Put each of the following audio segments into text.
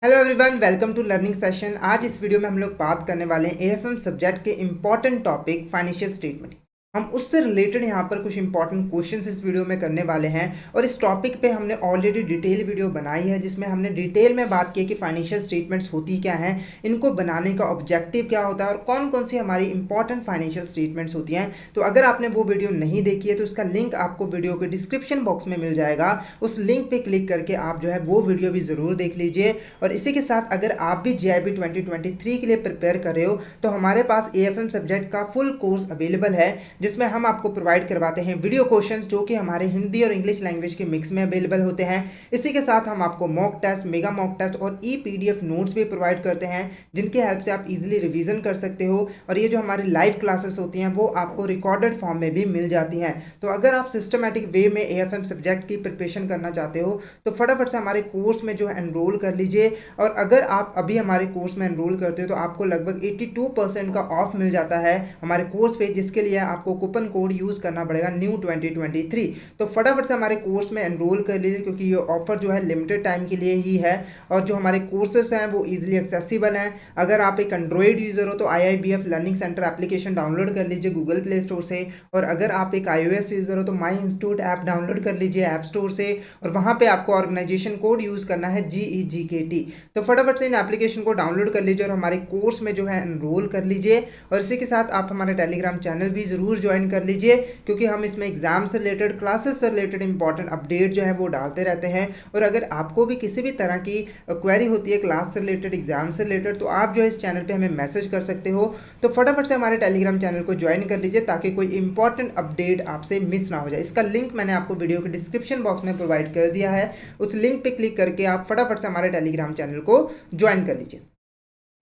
Hello everyone, welcome to learning session. आज इस video में हम लोग बात करने वाले हैं एएफएम सब्जेक्ट के इंपॉर्टेंट टॉपिक फाइनेंशियल स्टेटमेंट। हम उससे रिलेटेड यहाँ पर कुछ इंपॉर्टेंट क्वेश्चंस इस वीडियो में करने वाले हैं और इस टॉपिक पे हमने ऑलरेडी डिटेल वीडियो बनाई है जिसमें हमने डिटेल में बात की कि फाइनेंशियल स्टेटमेंट्स होती क्या हैं, इनको बनाने का ऑब्जेक्टिव क्या होता है और कौन कौन सी हमारी इंपॉर्टेंट फाइनेंशियल स्टेटमेंट्स होती हैं। तो अगर आपने वो वीडियो नहीं देखी है तो उसका लिंक आपको वीडियो के डिस्क्रिप्शन बॉक्स में मिल जाएगा। उस लिंक पे क्लिक करके आप जो है वो वीडियो भी ज़रूर देख लीजिए। और इसी के साथ अगर आप भी जीआईबी 2023 के लिए प्रिपेयर कर रहे हो तो हमारे पास एएफएम सब्जेक्ट का फुल कोर्स अवेलेबल है जिसमें हम आपको प्रोवाइड करवाते हैं वीडियो क्वेश्चंस जो कि हमारे हिंदी और इंग्लिश लैंग्वेज के मिक्स में अवेलेबल होते हैं। इसी के साथ हम आपको mock test, mega mock test और ई पीडीएफ नोट्स भी प्रोवाइड करते हैं जिनकी हेल्प से आप इजीली रिवीजन कर सकते हो। और ये जो हमारी लाइव क्लासेस होती हैं वो आपको रिकॉर्डेड फॉर्म में भी मिल जाती हैं। तो अगर आप सिस्टमैटिक वे में एएफएम सब्जेक्ट की प्रिपरेशन करना चाहते हो तो फटाफट से हमारे कोर्स में जो है एनरोल कर लीजिए। और अगर आप अभी हमारे कोर्स में एनरोल करते हो तो आपको लगभग 82% का ऑफ मिल जाता है हमारे कोर्स पे, जिसके लिए आपको कूपन कोड यूज़ करना पड़ेगा न्यू 2023। तो फटाफट से हमारे कोर्स में एनरोल कर लीजिए क्योंकि ये ऑफर जो है लिमिटेड टाइम के लिए ही है और जो हमारे कोर्सेस हैं वो इजीली एक्सेसिबल हैं। अगर आप एक एंड्रॉयड यूज़र हो तो IIBF learning centre application download कर लीजिए गूगल प्ले स्टोर से, और अगर आप एक iOS यूज़र हो तो माई इंस्टीट्यूट ऐप डाउनलोड कर लीजिए ऐप स्टोर से, और वहाँ पर आपको ऑर्गेनाइजेशन कोड यूज़ करना है GEGKT। तो फटाफट से इन एप्लीकेशन को डाउनलोड कर लीजिए और हमारे कोर्स में जो है एनरोल कर लीजिए। और इसी के साथ आप हमारे टेलीग्राम चैनल भी ज़रूर ज्वाइन कर लीजिए क्योंकि हम इसमें एग्जाम से रिलेटेड, क्लासेस से रिलेटेड इंपॉर्टेंट अपडेट जो है वो डालते रहते हैं। और अगर आपको भी किसी भी तरह की क्वेरी होती है क्लास से रिलेटेड, एग्जाम से रिलेटेड, तो आप जो है इस चैनल पे हमें मैसेज कर सकते हो। तो फटाफट से हमारे टेलीग्राम चैनल को ज्वाइन कर लीजिए ताकि कोई इंपॉर्टेंट अपडेट आपसे मिस ना हो जाए। इसका लिंक मैंने आपको वीडियो के डिस्क्रिप्शन बॉक्स में प्रोवाइड कर दिया है। उस लिंक पे क्लिक करके आप फटाफट से हमारे टेलीग्राम चैनल को ज्वाइन कर लीजिए।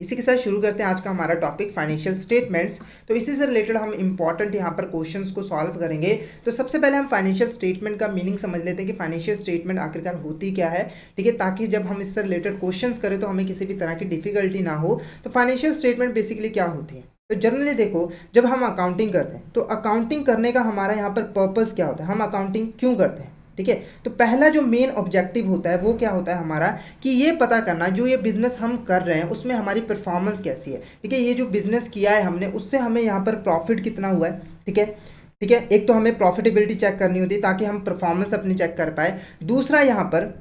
इसी के साथ शुरू करते हैं आज का हमारा टॉपिक फाइनेंशियल स्टेटमेंट्स। तो इसी से रिलेटेड हम इंपॉर्टेंट यहाँ पर क्वेश्चंस को सॉल्व करेंगे। तो सबसे पहले हम फाइनेंशियल स्टेटमेंट का मीनिंग समझ लेते हैं कि फाइनेंशियल स्टेटमेंट आखिरकार होती क्या है, ठीक है, ताकि जब हम इससे रिलेटेड क्वेश्चंस करें तो हमें किसी भी तरह की डिफिकल्टी ना हो। तो फाइनेंशियल स्टेटमेंट बेसिकली क्या होती है? तो जनरली देखो, जब हम अकाउंटिंग करते हैं तो अकाउंटिंग करने का हमारा यहाँ पर पर्पस क्या होता है, हम अकाउंटिंग क्यों करते हैं, ठीक है। तो पहला जो मेन ऑब्जेक्टिव होता है वो क्या होता है हमारा, कि ये पता करना जो ये बिजनेस हम कर रहे हैं उसमें हमारी परफॉर्मेंस कैसी है, ठीक है। ये जो बिजनेस किया है हमने उससे हमें यहाँ पर प्रॉफिट कितना हुआ है, ठीक है, ठीक है। एक तो हमें प्रॉफिटेबिलिटी चेक करनी होती है ताकि हम परफॉर्मेंस अपनी चेक कर पाए। दूसरा यहाँ पर,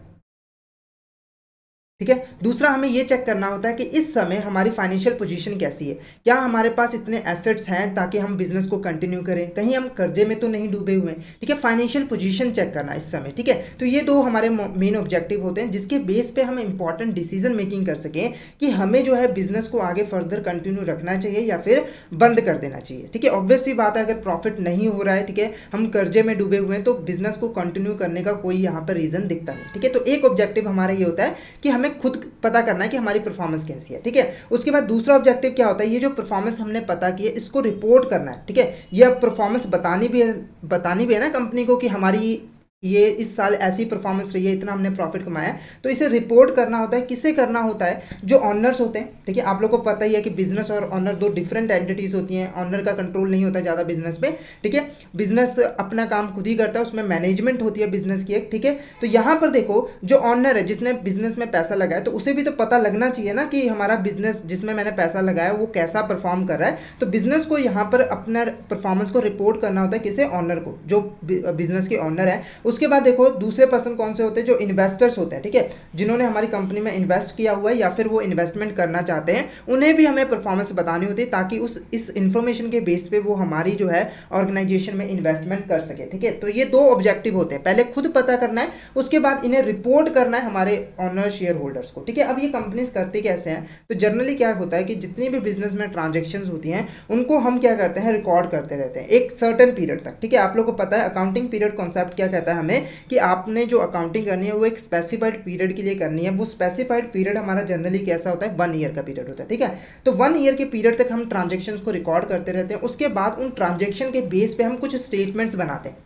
ठीक है, दूसरा हमें ये चेक करना होता है कि इस समय हमारी फाइनेंशियल पोजीशन कैसी है, क्या हमारे पास इतने एसेट्स हैं ताकि हम बिजनेस को कंटिन्यू करें, कहीं हम कर्जे में तो नहीं डूबे हुए हैं, ठीक है। फाइनेंशियल पोजीशन चेक करना इस समय, ठीक है। तो ये दो हमारे मेन ऑब्जेक्टिव होते हैं जिसके बेस पे हम इंपॉर्टेंट डिसीजन मेकिंग कर सकें कि हमें जो है बिजनेस को आगे फर्दर कंटिन्यू रखना चाहिए या फिर बंद कर देना चाहिए, ठीक है। ऑब्वियस सी बात है, अगर प्रॉफिट नहीं हो रहा है, ठीक है, हम कर्जे में डूबे हुए हैं तो बिजनेस को कंटिन्यू करने का कोई यहाँ पर रीजन दिखता नहीं, ठीक है। तो एक ऑब्जेक्टिव हमारा ये होता है कि हमें खुद पता करना है कि हमारी परफॉर्मेंस कैसी है, ठीक है। उसके बाद दूसरा ऑब्जेक्टिव क्या होता है, ये जो परफॉर्मेंस हमने पता की है इसको रिपोर्ट करना है, ठीक है। ये अब परफॉर्मेंस बतानी भी है ना कंपनी को कि हमारी ये इस साल ऐसी परफॉर्मेंस रही है, इतना हमने प्रॉफिट कमाया है। तो इसे रिपोर्ट करना होता है, किसे करना होता है, जो ऑनर्स होते हैं, ठीक है। आप लोगों को पता ही है कि बिजनेस और ऑनर दो डिफरेंट एंटिटीज होती हैं। ऑनर का कंट्रोल नहीं होता ज़्यादा बिजनेस पे, ठीक है। बिजनेस अपना काम खुद ही करता है, उसमें मैनेजमेंट होती है बिजनेस की एक, ठीक है। तो यहाँ पर देखो, जो ऑनर है जिसने बिजनेस में पैसा लगाया तो उसे भी तो पता लगना चाहिए ना कि हमारा बिजनेस जिसमें मैंने पैसा लगाया वो कैसा परफॉर्म कर रहा है। तो बिजनेस को यहाँ पर अपना परफॉर्मेंस को रिपोर्ट करना होता है, किसे, ऑनर को, जो बिजनेस के ऑनर है। उसके बाद देखो दूसरे पर्सन कौन से होते हैं, जो इन्वेस्टर्स होते हैं, ठीक है, जिन्होंने हमारी कंपनी में इन्वेस्ट किया हुआ है या फिर वो इन्वेस्टमेंट करना चाहते हैं, उन्हें भी हमें परफॉर्मेंस बतानी होती है ताकि इस इंफॉर्मेशन के बेस पे वो हमारी जो है ऑर्गेनाइजेशन में इन्वेस्टमेंट कर सके, ठीक है। तो ये दो ऑब्जेक्टिव होते हैं, पहले खुद पता करना है, उसके बाद इन्हें रिपोर्ट करना है हमारे ऑनर शेयर होल्डर्स को, ठीक है। अब ये कंपनीज करती कैसे हैं, तो जनरली क्या होता है कि जितनी भी बिजनेस में ट्रांजेक्शन होती हैं उनको हम क्या करते हैं, रिकॉर्ड करते रहते हैं एक सर्टेन पीरियड तक, ठीक है। आप लोग को पता है अकाउंटिंग पीरियड कॉन्सेप्ट क्या कहता है हमें, कि आपने जो अकाउंटिंग करनी है वो एक स्पेसिफाइड पीरियड के लिए करनी है। वो स्पेसिफाइड पीरियड हमारा जनरली कैसा होता है, 1 ईयर का पीरियड होता है, ठीक है। तो 1 ईयर के पीरियड तक हम ट्रांजेक्शन्स को रिकॉर्ड करते रहते हैं। उसके बाद उन ट्रांजेक्शन के बेस पे हम कुछ स्टेटमेंट्स बनाते हैं,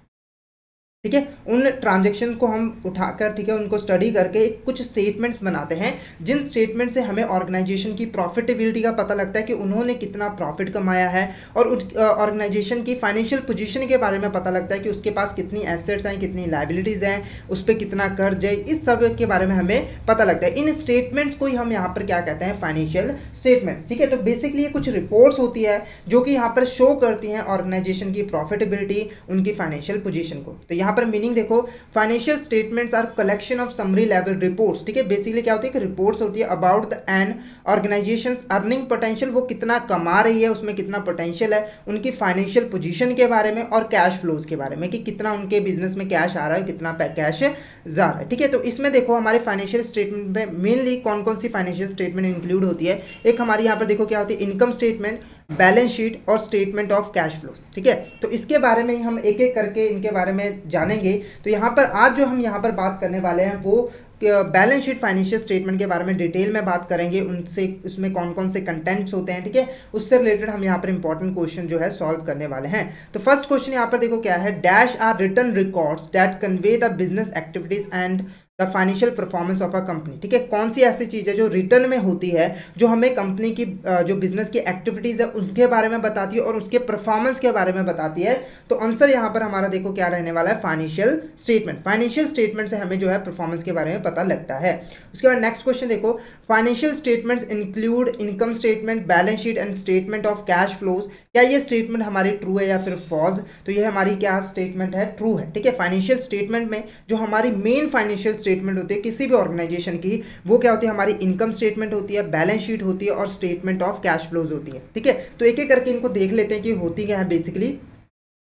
ठीक है, उन ट्रांजेक्शन को हम उठाकर, ठीक है, उनको स्टडी करके कुछ स्टेटमेंट्स बनाते हैं, जिन स्टेटमेंट से हमें ऑर्गेनाइजेशन की प्रॉफिटेबिलिटी का पता लगता है कि उन्होंने कितना प्रॉफिट कमाया है, और उस ऑर्गेनाइजेशन की फाइनेंशियल पोजीशन के बारे में पता लगता है कि उसके पास कितनी एसेट्स हैं, कितनी लाइबिलिटीज़ हैं, उस पर कितना कर्ज है, इस सब के बारे में हमें पता लगता है। इन स्टेटमेंट्स को ही हम यहाँ पर क्या कहते हैं, फाइनेंशियल स्टेटमेंट्स। ठीक है, तो बेसिकली ये कुछ रिपोर्ट्स होती है जो कि यहाँ पर शो करती हैं ऑर्गेनाइजेशन की प्रॉफिटेबिलिटी, उनकी फाइनेंशियल पोजीशन को। तो यहाँ पर मीनिंग देखो, financial statements are collection of summary level reports. ठीक है, बेसिकली क्या होती है कि रिपोर्ट्स होती है about the an organisation's earning potential, वो कितना कमा रही है, उसमें कितना पोटेंशियल है, उनकी फाइनेंशियल पोजीशन के बारे में, और कैश फ्लोज के बारे में कि कितना उनके बिजनेस में कैश आ रहा है, कितना कैश जा रहा है। ठीक है, तो इसमें देखो हमारे फाइनेंशियल स्टेटमेंट में मेनली कौन कौन सी फाइनेंशियल स्टेटमेंट इंक्लूड होती है। एक हमारी यहाँ पर देखो क्या होती है, इनकम स्टेटमेंट, बैलेंस शीट और स्टेटमेंट ऑफ कैश फ्लो। ठीक है, तो इसके बारे में हम एक एक करके इनके बारे में जानेंगे। तो यहाँ पर आज जो हम यहाँ पर बात करने वाले हैं वो बैलेंस शीट फाइनेंशियल स्टेटमेंट के बारे में डिटेल में बात करेंगे, उनसे उसमें कौन कौन से कंटेंट्स होते हैं। ठीक है, उससे रिलेटेड हम यहाँ पर इंपॉर्टेंट क्वेश्चन जो है सॉल्व करने वाले हैं। तो फर्स्ट क्वेश्चन यहाँ पर देखो क्या है, dash are written records that convey the business activities and the financial performance of a company. ठीक है, कौन सी ऐसी चीज़ है जो रिटर्न में होती है, जो हमें कंपनी की जो बिजनेस की एक्टिविटीज़ है उसके बारे में बताती है और उसके परफॉर्मेंस के बारे में बताती है। तो आंसर यहाँ पर हमारा देखो क्या रहने वाला है, फाइनेंशियल स्टेटमेंट। फाइनेंशियल स्टेटमेंट से हमें जो है परफॉर्मेंस के बारे में पता लगता है। उसके बाद नेक्स्ट क्वेश्चन देखो, financial statements include income statement, balance sheet and statement of cash flows. क्या ये स्टेटमेंट हमारी ट्रू है या फिर फॉल्स? तो ये हमारी क्या स्टेटमेंट है, ट्रू है। ठीक है, फाइनेंशियल स्टेटमेंट में जो हमारी मेन फाइनेंशियल स्टेटमेंट होती है किसी भी ऑर्गेनाइजेशन की, वो क्या होती है, हमारी इनकम स्टेटमेंट होती है, बैलेंस शीट होती है और स्टेटमेंट ऑफ कैश फ्लोज होती है। ठीक है, तो एक एक करके इनको देख लेते हैं कि होती क्या है बेसिकली।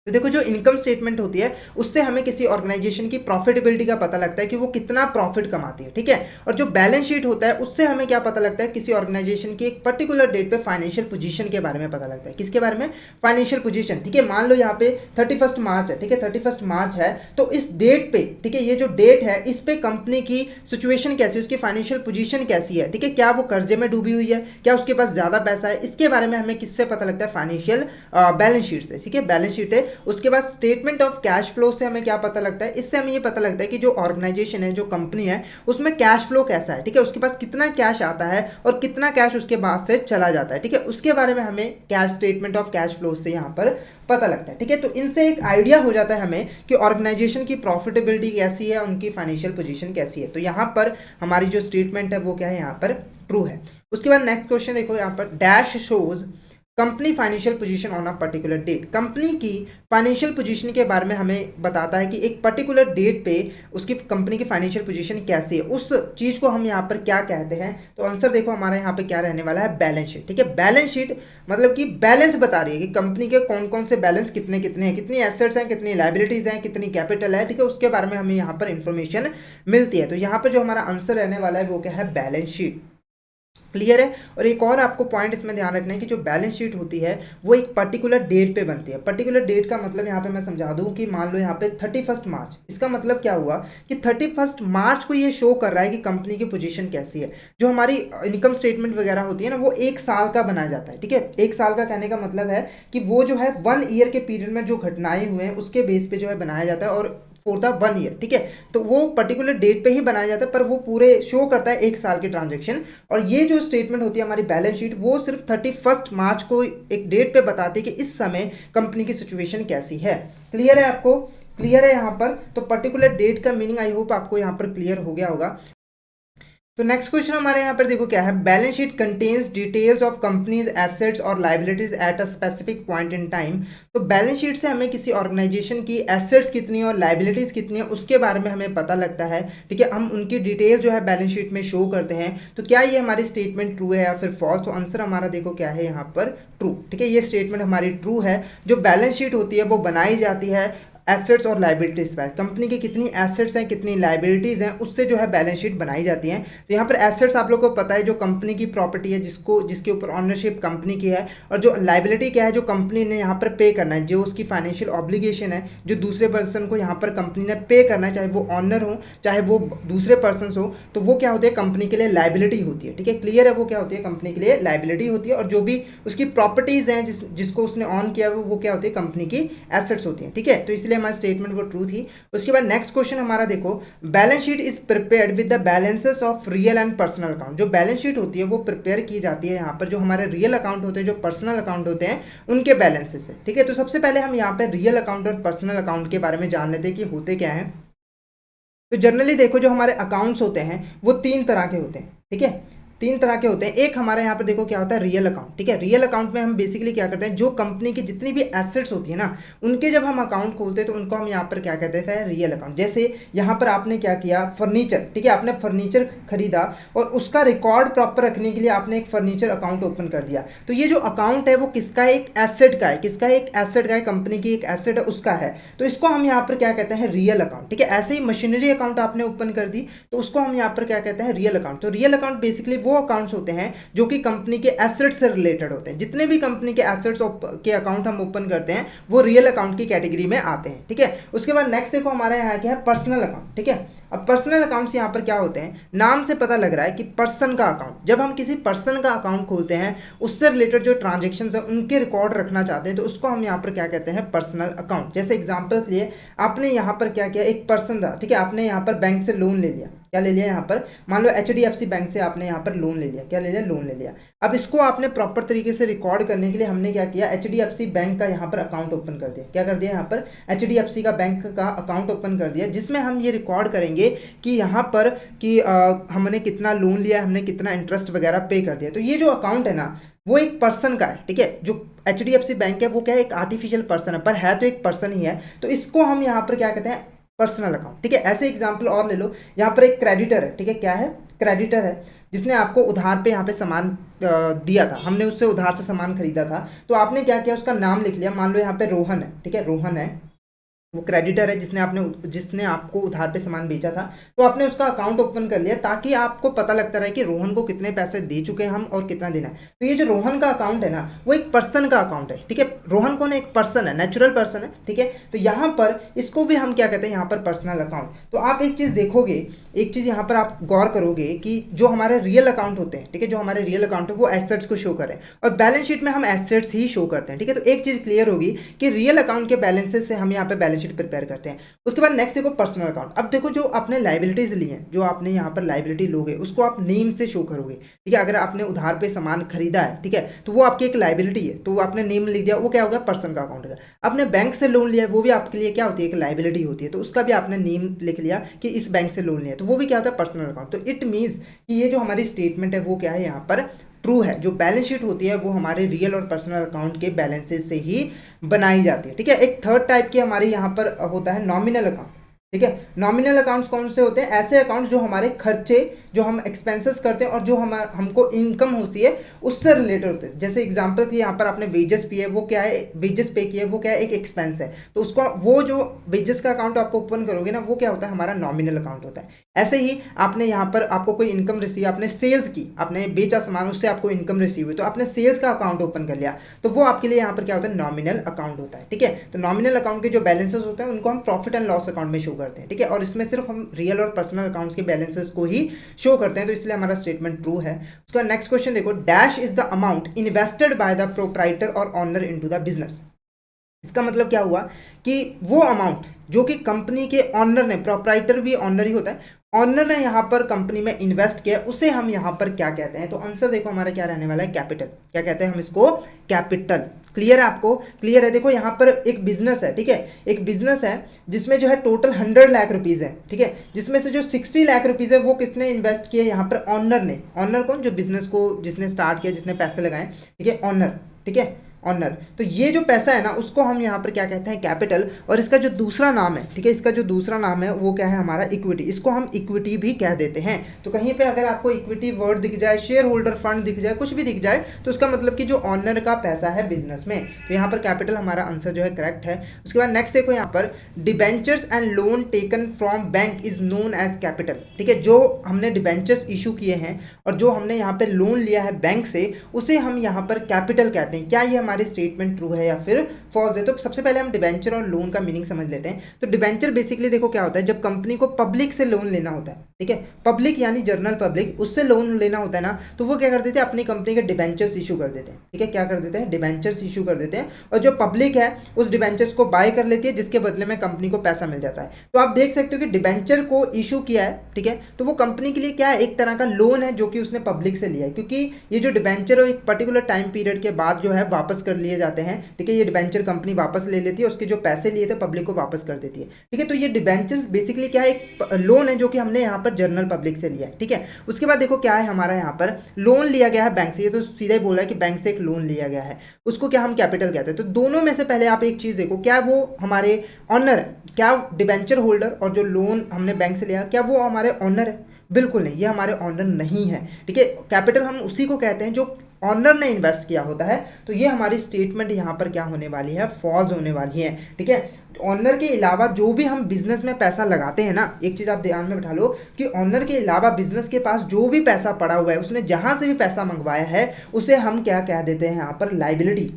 तो देखो, जो इनकम स्टेटमेंट होती है उससे हमें किसी ऑर्गेनाइजेशन की प्रॉफिटेबिलिटी का पता लगता है कि वो कितना प्रॉफिट कमाती है। ठीक है, और जो बैलेंस शीट होता है उससे हमें क्या पता लगता है, किसी ऑर्गेनाइजेशन की एक पर्टिकुलर डेट पे फाइनेंशियल पोजीशन के बारे में पता लगता है। किसके बारे में, फाइनेंशियल पोजीशन। ठीक है, मान लो यहाँ पे 31 मार्च है। ठीक है, 31 मार्च है, तो इस डेट पे, ठीक है, ये जो डेट है इस पे कंपनी की सिचुएशन कैसी है, उसकी फाइनेंशियल पोजीशन कैसी है। ठीक है, क्या वो कर्जे में डूबी हुई है, क्या उसके पास ज्यादा पैसा है, इसके बारे में हमें किससे पता लगता है, फाइनेंशियल बैलेंस शीट से। ठीक है, बैलेंस शीट है। उसके बाद स्टेटमेंट ऑफ कैश फ्लो से हमें क्या पता लगता है, इससे हमें ये पता लगता है कि जो ऑर्गेनाइजेशन है, जो कंपनी है, उसमें कैश फ्लो कैसा है। ठीक है, उसके पास कितना कैश आता है और कितना कैश उसके बाद से चला जाता है। ठीक है, उसके बारे में हमें cash statement of cash flow से यहाँ पर पता लगता है। ठीक है, तो इनसे एक आइडिया हो जाता है हमें कि ऑर्गेनाइजेशन की प्रॉफिटेबिलिटी कैसी है, उनकी फाइनेंशियल पोजीशन कैसी है। तो यहाँ पर हमारी जो स्टेटमेंट है वो क्या है, यहाँ पर ट्रू है। उसके बाद नेक्स्ट क्वेश्चन देखो, यहाँ पर dash shows company financial position on a particular date. Company की फाइनेंशियल पोजीशन के बारे में हमें बताता है कि एक पर्टिकुलर डेट पे उसकी कंपनी की फाइनेंशियल पोजीशन कैसी है, उस चीज को हम यहाँ पर क्या कहते हैं। तो आंसर देखो हमारा यहाँ पे क्या रहने वाला है, बैलेंस शीट। ठीक है, बैलेंस शीट मतलब कि बैलेंस बता रही है कि कंपनी के कौन कौन से बैलेंस कितने कितने हैं, कितनी एसेट्स हैं, कितनी लाइबिलिटीज हैं, कितनी कैपिटल है। ठीक है, उसके बारे में हमें यहाँ पर इंफॉर्मेशन मिलती है। तो यहाँ पर जो हमारा आंसर रहने वाला है वो क्या है, बैलेंस शीट। क्लियर है। और एक और आपको पॉइंट इसमें ध्यान रखना है कि जो बैलेंस शीट होती है वो एक पर्टिकुलर डेट पे बनती है। पर्टिकुलर डेट का मतलब यहाँ पे मैं समझा दूं कि मान लो यहाँ पे 31 मार्च, इसका मतलब क्या हुआ कि 31 मार्च को ये शो कर रहा है कि कंपनी की पोजीशन कैसी है। जो हमारी इनकम स्टेटमेंट वगैरह होती है ना, वो एक साल का बनाया जाता है। ठीक है, एक साल का कहने का मतलब है कि वो जो है 1 ईयर के पीरियड में जो घटनाएं हुए हैं उसके बेस पे जो है बनाया जाता है, और फॉर द 1 ईयर। ठीक है, तो वो पर्टिकुलर डेट पे ही बनाया जाता है, पर वो पूरे शो करता है एक साल की ट्रांजैक्शन। और ये जो स्टेटमेंट होती है हमारी बैलेंस शीट, वो सिर्फ 31 मार्च को एक डेट पे बताती है कि इस समय कंपनी की सिचुएशन कैसी है। क्लियर है आपको? क्लियर है यहाँ पर? तो पर्टिकुलर डेट का मीनिंग आई होप आपको यहाँ पर क्लियर हो गया होगा। तो नेक्स्ट क्वेश्चन हमारे यहाँ पर देखो क्या है, balance sheet contains details of companies assets और liabilities at a specific point in time. तो बैलेंस शीट से हमें किसी ऑर्गेनाइजेशन की एसेट्स कितनी और लाइबिलिटीज कितनी है उसके बारे में हमें पता लगता है। ठीक है, हम उनकी डिटेल जो है बैलेंस शीट में शो करते हैं। तो क्या ये हमारी स्टेटमेंट ट्रू है या फिर फॉल्स? तो आंसर हमारा देखो क्या है यहाँ पर, ट्रू। ठीक है, ये स्टेटमेंट हमारी ट्रू है। जो बैलेंस शीट होती है वो बनाई जाती है एसेट्स और लाइबिलिटीज पर, कंपनी की कितनी एसेट्स हैं कितनी लाइबिलिटीज हैं उससे जो है बैलेंस शीट बनाई जाती हैं। तो यहाँ पर एसेट्स आप लोगों को पता है जो कंपनी की प्रॉपर्टी है, जिसके ऊपर ऑनरशिप कंपनी की है, और जो लाइबिलिटी क्या है, जो कंपनी ने यहाँ पर पे करना है, जो उसकी फाइनेंशियल ऑब्लिगेशन है, जो दूसरे पर्सन को यहाँ पर कंपनी ने पे करना है, चाहे वो ऑनर हो चाहे वो दूसरे पर्सन हो, तो वो क्या होती है, कंपनी के लिए लाइबिलिटी होती है। ठीक है, क्लियर है? वो क्या होती है, कंपनी के लिए लाइबिलिटी होती है। और जो भी उसकी प्रॉपर्टीज हैं जिसको उसने ऑन किया वो क्या होती है, कंपनी की एसेट्स होती है। ठीक है, तो इसलिए इसलिए हमारी स्टेटमेंट वो ट्रू थी। उसके बाद नेक्स्ट क्वेश्चन हमारा देखो, balance sheet is prepared with the balances of real and personal account. जो बैलेंस शीट होती है वो प्रिपेयर की जाती है यहाँ पर जो हमारे रियल अकाउंट होते हैं, जो पर्सनल अकाउंट होते हैं, उनके बैलेंसेस से। ठीक है, तो सबसे पहले हम यहाँ पर रियल अकाउंट और पर्सनल अकाउंट के बारे में जान लेते हैं कि होते क्या है। तो जनरली देखो जो हमारे अकाउंट्स होते हैं वो तीन तरह के होते हैं। ठीक है, तीन तरह के होते हैं। एक हमारे यहाँ पर देखो क्या होता है, रियल अकाउंट। ठीक है, रियल अकाउंट में हम बेसिकली क्या करते हैं, जो कंपनी की जितनी भी एसेट्स होती है ना, उनके जब हम अकाउंट खोलते हैं तो उनको हम यहाँ पर क्या कहते हैं, रियल अकाउंट। जैसे यहाँ पर आपने क्या किया, फर्नीचर। ठीक है, आपने फर्नीचर खरीदा और उसका रिकॉर्ड प्रॉपर रखने के लिए आपने एक फर्नीचर अकाउंट ओपन कर दिया। तो ये जो अकाउंट है वो किसका है, एक एसेट का है। किसका है, एक एसेट का है, कंपनी की एक एसेट है उसका है। तो इसको हम यहाँ पर क्या कहते हैं, रियल अकाउंट। ठीक है, ऐसे ही मशीनरी अकाउंट आपने ओपन कर दी तो उसको हम यहाँ पर क्या कहते हैं, रियल अकाउंट। तो रियल अकाउंट बेसिकली वो अकाउंट्स होते हैं जो कि कंपनी के एसेट्स से रिलेटेड होते हैं। जितने भी कंपनी के एसेट्स के अकाउंट हम ओपन करते हैं वो रियल अकाउंट की कैटेगरी में आते हैं। ठीक है, उसके बाद नेक्स्ट देखो हमारे यहाँ क्या है, पर्सनल अकाउंट। ठीक है, अब पर्सनल अकाउंट्स यहाँ पर क्या होते हैं, नाम से पता लग रहा है कि पर्सन का अकाउंट। जब हम किसी पर्सन का अकाउंट खोलते हैं उससे रिलेटेड जो ट्रांजेक्शन्स है उनके रिकॉर्ड रखना चाहते हैं तो उसको हम यहाँ पर क्या कहते हैं, पर्सनल अकाउंट। जैसे एग्जांपल के लिए आपने यहाँ पर क्या किया, एक पर्सन था। ठीक है, आपने यहाँ पर बैंक से लोन ले लिया। क्या ले लिया, यहाँ पर मान लो HDFC बैंक से आपने यहाँ पर लोन ले लिया। क्या ले लिया, लोन ले लिया। अब इसको आपने प्रॉपर तरीके से रिकॉर्ड करने के लिए हमने क्या किया, HDFC बैंक का यहाँ पर अकाउंट ओपन कर दिया। क्या कर दिया, यहाँ पर HDFC का बैंक का अकाउंट ओपन कर दिया, जिसमें हम ये रिकॉर्ड करेंगे कि यहाँ पर कि हमने कितना लोन लिया, हमने कितना इंटरेस्ट वगैरह पे कर दिया। तो ये जो अकाउंट है ना वो एक पर्सन का है। ठीक है, जो HDFC बैंक है वो क्या है, एक आर्टिफिशियल पर्सन है, पर है तो एक पर्सन ही है। तो इसको हम यहाँ पर क्या कहते हैं, पर्सनल अकाउंट। ठीक है, ऐसे एग्जांपल और ले लो। यहाँ पर एक क्रेडिटर है। ठीक है, क्या है, क्रेडिटर है, जिसने आपको उधार पे यहाँ पे सामान दिया था, हमने उससे उधार से सामान खरीदा था। तो आपने क्या किया, उसका नाम लिख लिया। मान लो यहाँ पे रोहन है। ठीक है, रोहन है, वो क्रेडिटर है जिसने आपको उधार पे सामान बेचा था। तो आपने उसका अकाउंट ओपन कर लिया ताकि आपको पता लगता रहे कि रोहन को कितने पैसे दे चुके हैं हम और कितना देना है। तो ये जो रोहन का अकाउंट है ना वो एक पर्सन का अकाउंट है। ठीक है, रोहन कौन है, एक पर्सन है, नेचुरल पर्सन है। ठीक है, तो यहाँ पर इसको भी हम क्या कहते हैं, यहाँ पर पर्सनल अकाउंट। तो आप एक चीज़ देखोगे, एक चीज़ यहाँ पर आप गौर करोगे कि जो हमारे रियल अकाउंट होते हैं, ठीक है, जो हमारे रियल अकाउंट है वो एसेट्स को शो करें और बैलेंस शीट में हम एसेट्स ही शो करते हैं। ठीक है, तो एक चीज़ क्लियर होगी कि रियल अकाउंट के बैलेंसेस से हम यहाँ पे बैलेंस शीट प्रिपेयर करते हैं। उसके बाद नेक्स्ट देखो पर्सनल अकाउंट। अब देखो जो आपने लाइबिलिटीज ली हैं, जो आपने यहाँ पर लाइबिलिटी लोगे उसको आप नेम से शो करोगे। ठीक है, अगर आपने उधार पे सामान खरीदा है, ठीक है, तो वो आपकी एक लाइबिलिटी है, तो आपने नेम लिख दिया, वो क्या हो गया, पर्सन का अकाउंट है। आपने बैंक से लोन लिया है, वो भी आपके लिए क्या होती है, एक लाइबिलिटी होती है, तो उसका भी आपने नेम लिख लिया कि इस बैंक से लोन लिया, तो वो भी क्या होता है, पर्सनल अकाउंट। तो इट मीन्स कि ये जो हमारी स्टेटमेंट है वो क्या है, यहाँ पर ट्रू है। जो बैलेंस शीट होती है वो हमारे रियल और पर्सनल अकाउंट के बैलेंसेस से ही बनाई जाती है। ठीक है, एक थर्ड टाइप की हमारे यहाँ पर होता है नॉमिनल अकाउंट। ठीक है, नॉमिनल अकाउंट्स कौन से होते हैं, ऐसे अकाउंट्स जो हमारे खर्चे, जो हम एक्सपेंसेस करते हैं और जो हमको इनकम होती है उससे रिलेटेड होते हैं। जैसे एग्जांपल कि यहाँ पर आपने वेजेस पिए, वो क्या है, वेजेस पे किए, वो क्या है, एक एक्सपेंस है, तो उसको वो जो वेजेस का अकाउंट आप ओपन करोगे ना वो क्या होता है, हमारा नॉमिनल अकाउंट होता है। ऐसे ही आपने यहाँ पर आपको कोई इनकम रिसीव, आपने सेल्स की, आपने बेचा सामान, उससे आपको इनकम रिसीव हुई, तो आपने सेल्स का अकाउंट ओपन कर लिया, तो वो आपके लिए यहाँ पर क्या होता है, नॉमिनल अकाउंट होता है। ठीक है, तो नॉमिनल अकाउंट के जो बैलेंसेस होते हैं उनको हम प्रॉफिट एंड लॉस अकाउंट में शो करते हैं। ठीक है, और इसमें सिर्फ हम रियल और पर्सनल अकाउंट्स के बैलेंसेस को ही शो करते हैं, तो इसलिए हमारा स्टेटमेंट ट्रू है। उसका नेक्स्ट क्वेश्चन देखो, dash is the amount invested by the proprietor और ऑनर इनटू द बिजनेस। इसका मतलब क्या हुआ कि वो अमाउंट जो कि कंपनी के ऑनर ने, प्रोप्राइटर भी ऑनर ही होता है, ऑनर ने यहाँ पर कंपनी में इन्वेस्ट किया, उसे हम यहाँ पर क्या कहते हैं, तो आंसर देखो हमारा क्या रहने वाला है, कैपिटल। क्या कहते हैं हम इसको, कैपिटल। क्लियर है आपको, क्लियर है। देखो यहाँ पर एक बिजनेस है, ठीक है, एक बिजनेस है जिसमें जो है टोटल 100 लाख रुपीज़ है। ठीक है, जिसमें से जो 60 लाख रुपीज़ है वो किसने इन्वेस्ट किया, यहाँ पर ऑनर ने। ऑनर कौन, जो बिजनेस को जिसने स्टार्ट किया, जिसने पैसे लगाए, ठीक है, ऑनर। ठीक है, ऑनर। तो ये जो पैसा है ना उसको हम यहाँ पर क्या कहते हैं, कैपिटल। और इसका जो दूसरा नाम है, ठीक है, इसका जो दूसरा नाम है वो क्या है, हमारा इक्विटी। इसको हम इक्विटी भी कह देते हैं। तो कहीं पे अगर आपको इक्विटी वर्ड दिख जाए, शेयर होल्डर फंड दिख जाए, कुछ भी दिख जाए, तो उसका मतलब कि जो ऑनर का पैसा है बिजनेस में, तो यहाँ पर कैपिटल हमारा आंसर जो है करेक्ट है। उसके बाद नेक्स्ट देखो यहाँ पर, debentures and loan taken from bank is known as capital. ठीक है, जो हमने डिबेंचर्स इशू किए हैं और जो हमने यहाँ पर लोन लिया है बैंक से, उसे हम यहाँ पर कैपिटल कहते हैं। क्या ये हमारी स्टेटमेंट ट्रू है या फिर फॉल्स है? तो सबसे पहले हम डिबेंचर और लोन का मीनिंग समझ लेते हैं। तो डिबेंचर बेसिकली देखो क्या होता है, जब कंपनी को पब्लिक से लोन लेना होता है, ठीक है। पब्लिक यानी जनरल पब्लिक, उससे लोन लेना होता है ना, तो वो क्या कर देते हैं, अपनी कंपनी के डिबेंचर्स इशू कर देते हैं। ठीक है, क्या कर देते हैं, डिबेंचर्स इशू कर देते हैं, और जो पब्लिक है उस डिबेंचर्स को बाय कर लेती है, जिसके बदले में कंपनी को पैसा मिल जाता है। तो आप देख सकते हो कि डिबेंचर को इशू किया है, ठीक है, तो वो कंपनी के लिए क्या है, एक तरह का लोन है जो कि उसने पब्लिक से लिया है, क्योंकि ये जो डिबेंचर है एक पर्टिकुलर टाइम पीरियड के बाद जो है वापस कर लिए जाते हैं। ठीक है, ये डिबेंचर कंपनी वापस ले लेती है, उसके जो पैसे लिए थे पब्लिक को वापस कर देती है। ठीक है, तो ये डिबेंचर्स बेसिकली क्या है, एक लोन है जो कि हमने यहाँ पर जनरल पब्लिक से लिया है। ठीक है, उसके बाद देखो क्या है, हमारा यहाँ पर लोन लिया गया है बैंक से, ये तो सीधा ही बोल रहा है कि बैंक से एक लोन लिया गया है, उसको क्या हम कैपिटल कहते हैं। तो दोनों में से पहले आप एक चीज़ देखो, क्या वो हमारे ऑनर है, क्या डिबेंचर होल्डर और जो लोन हमने बैंक से लिया क्या वो हमारे ऑनर है? बिल्कुल नहीं, ये हमारे ऑनर नहीं है। ठीक है, कैपिटल हम उसी को कहते हैं जो ऑनर ने इन्वेस्ट किया होता है। तो ये हमारी स्टेटमेंट यहाँ पर क्या होने वाली है, फॉल्स होने वाली है। ठीक है, ऑनर के अलावा जो भी हम बिजनेस में पैसा लगाते हैं ना, एक चीज़ आप ध्यान में बिठा लो कि ऑनर के अलावा बिजनेस के पास जो भी पैसा पड़ा हुआ है, उसने जहाँ से भी पैसा मंगवाया है, उसे हम क्या कह देते हैं यहाँ पर, लाइबिलिटी।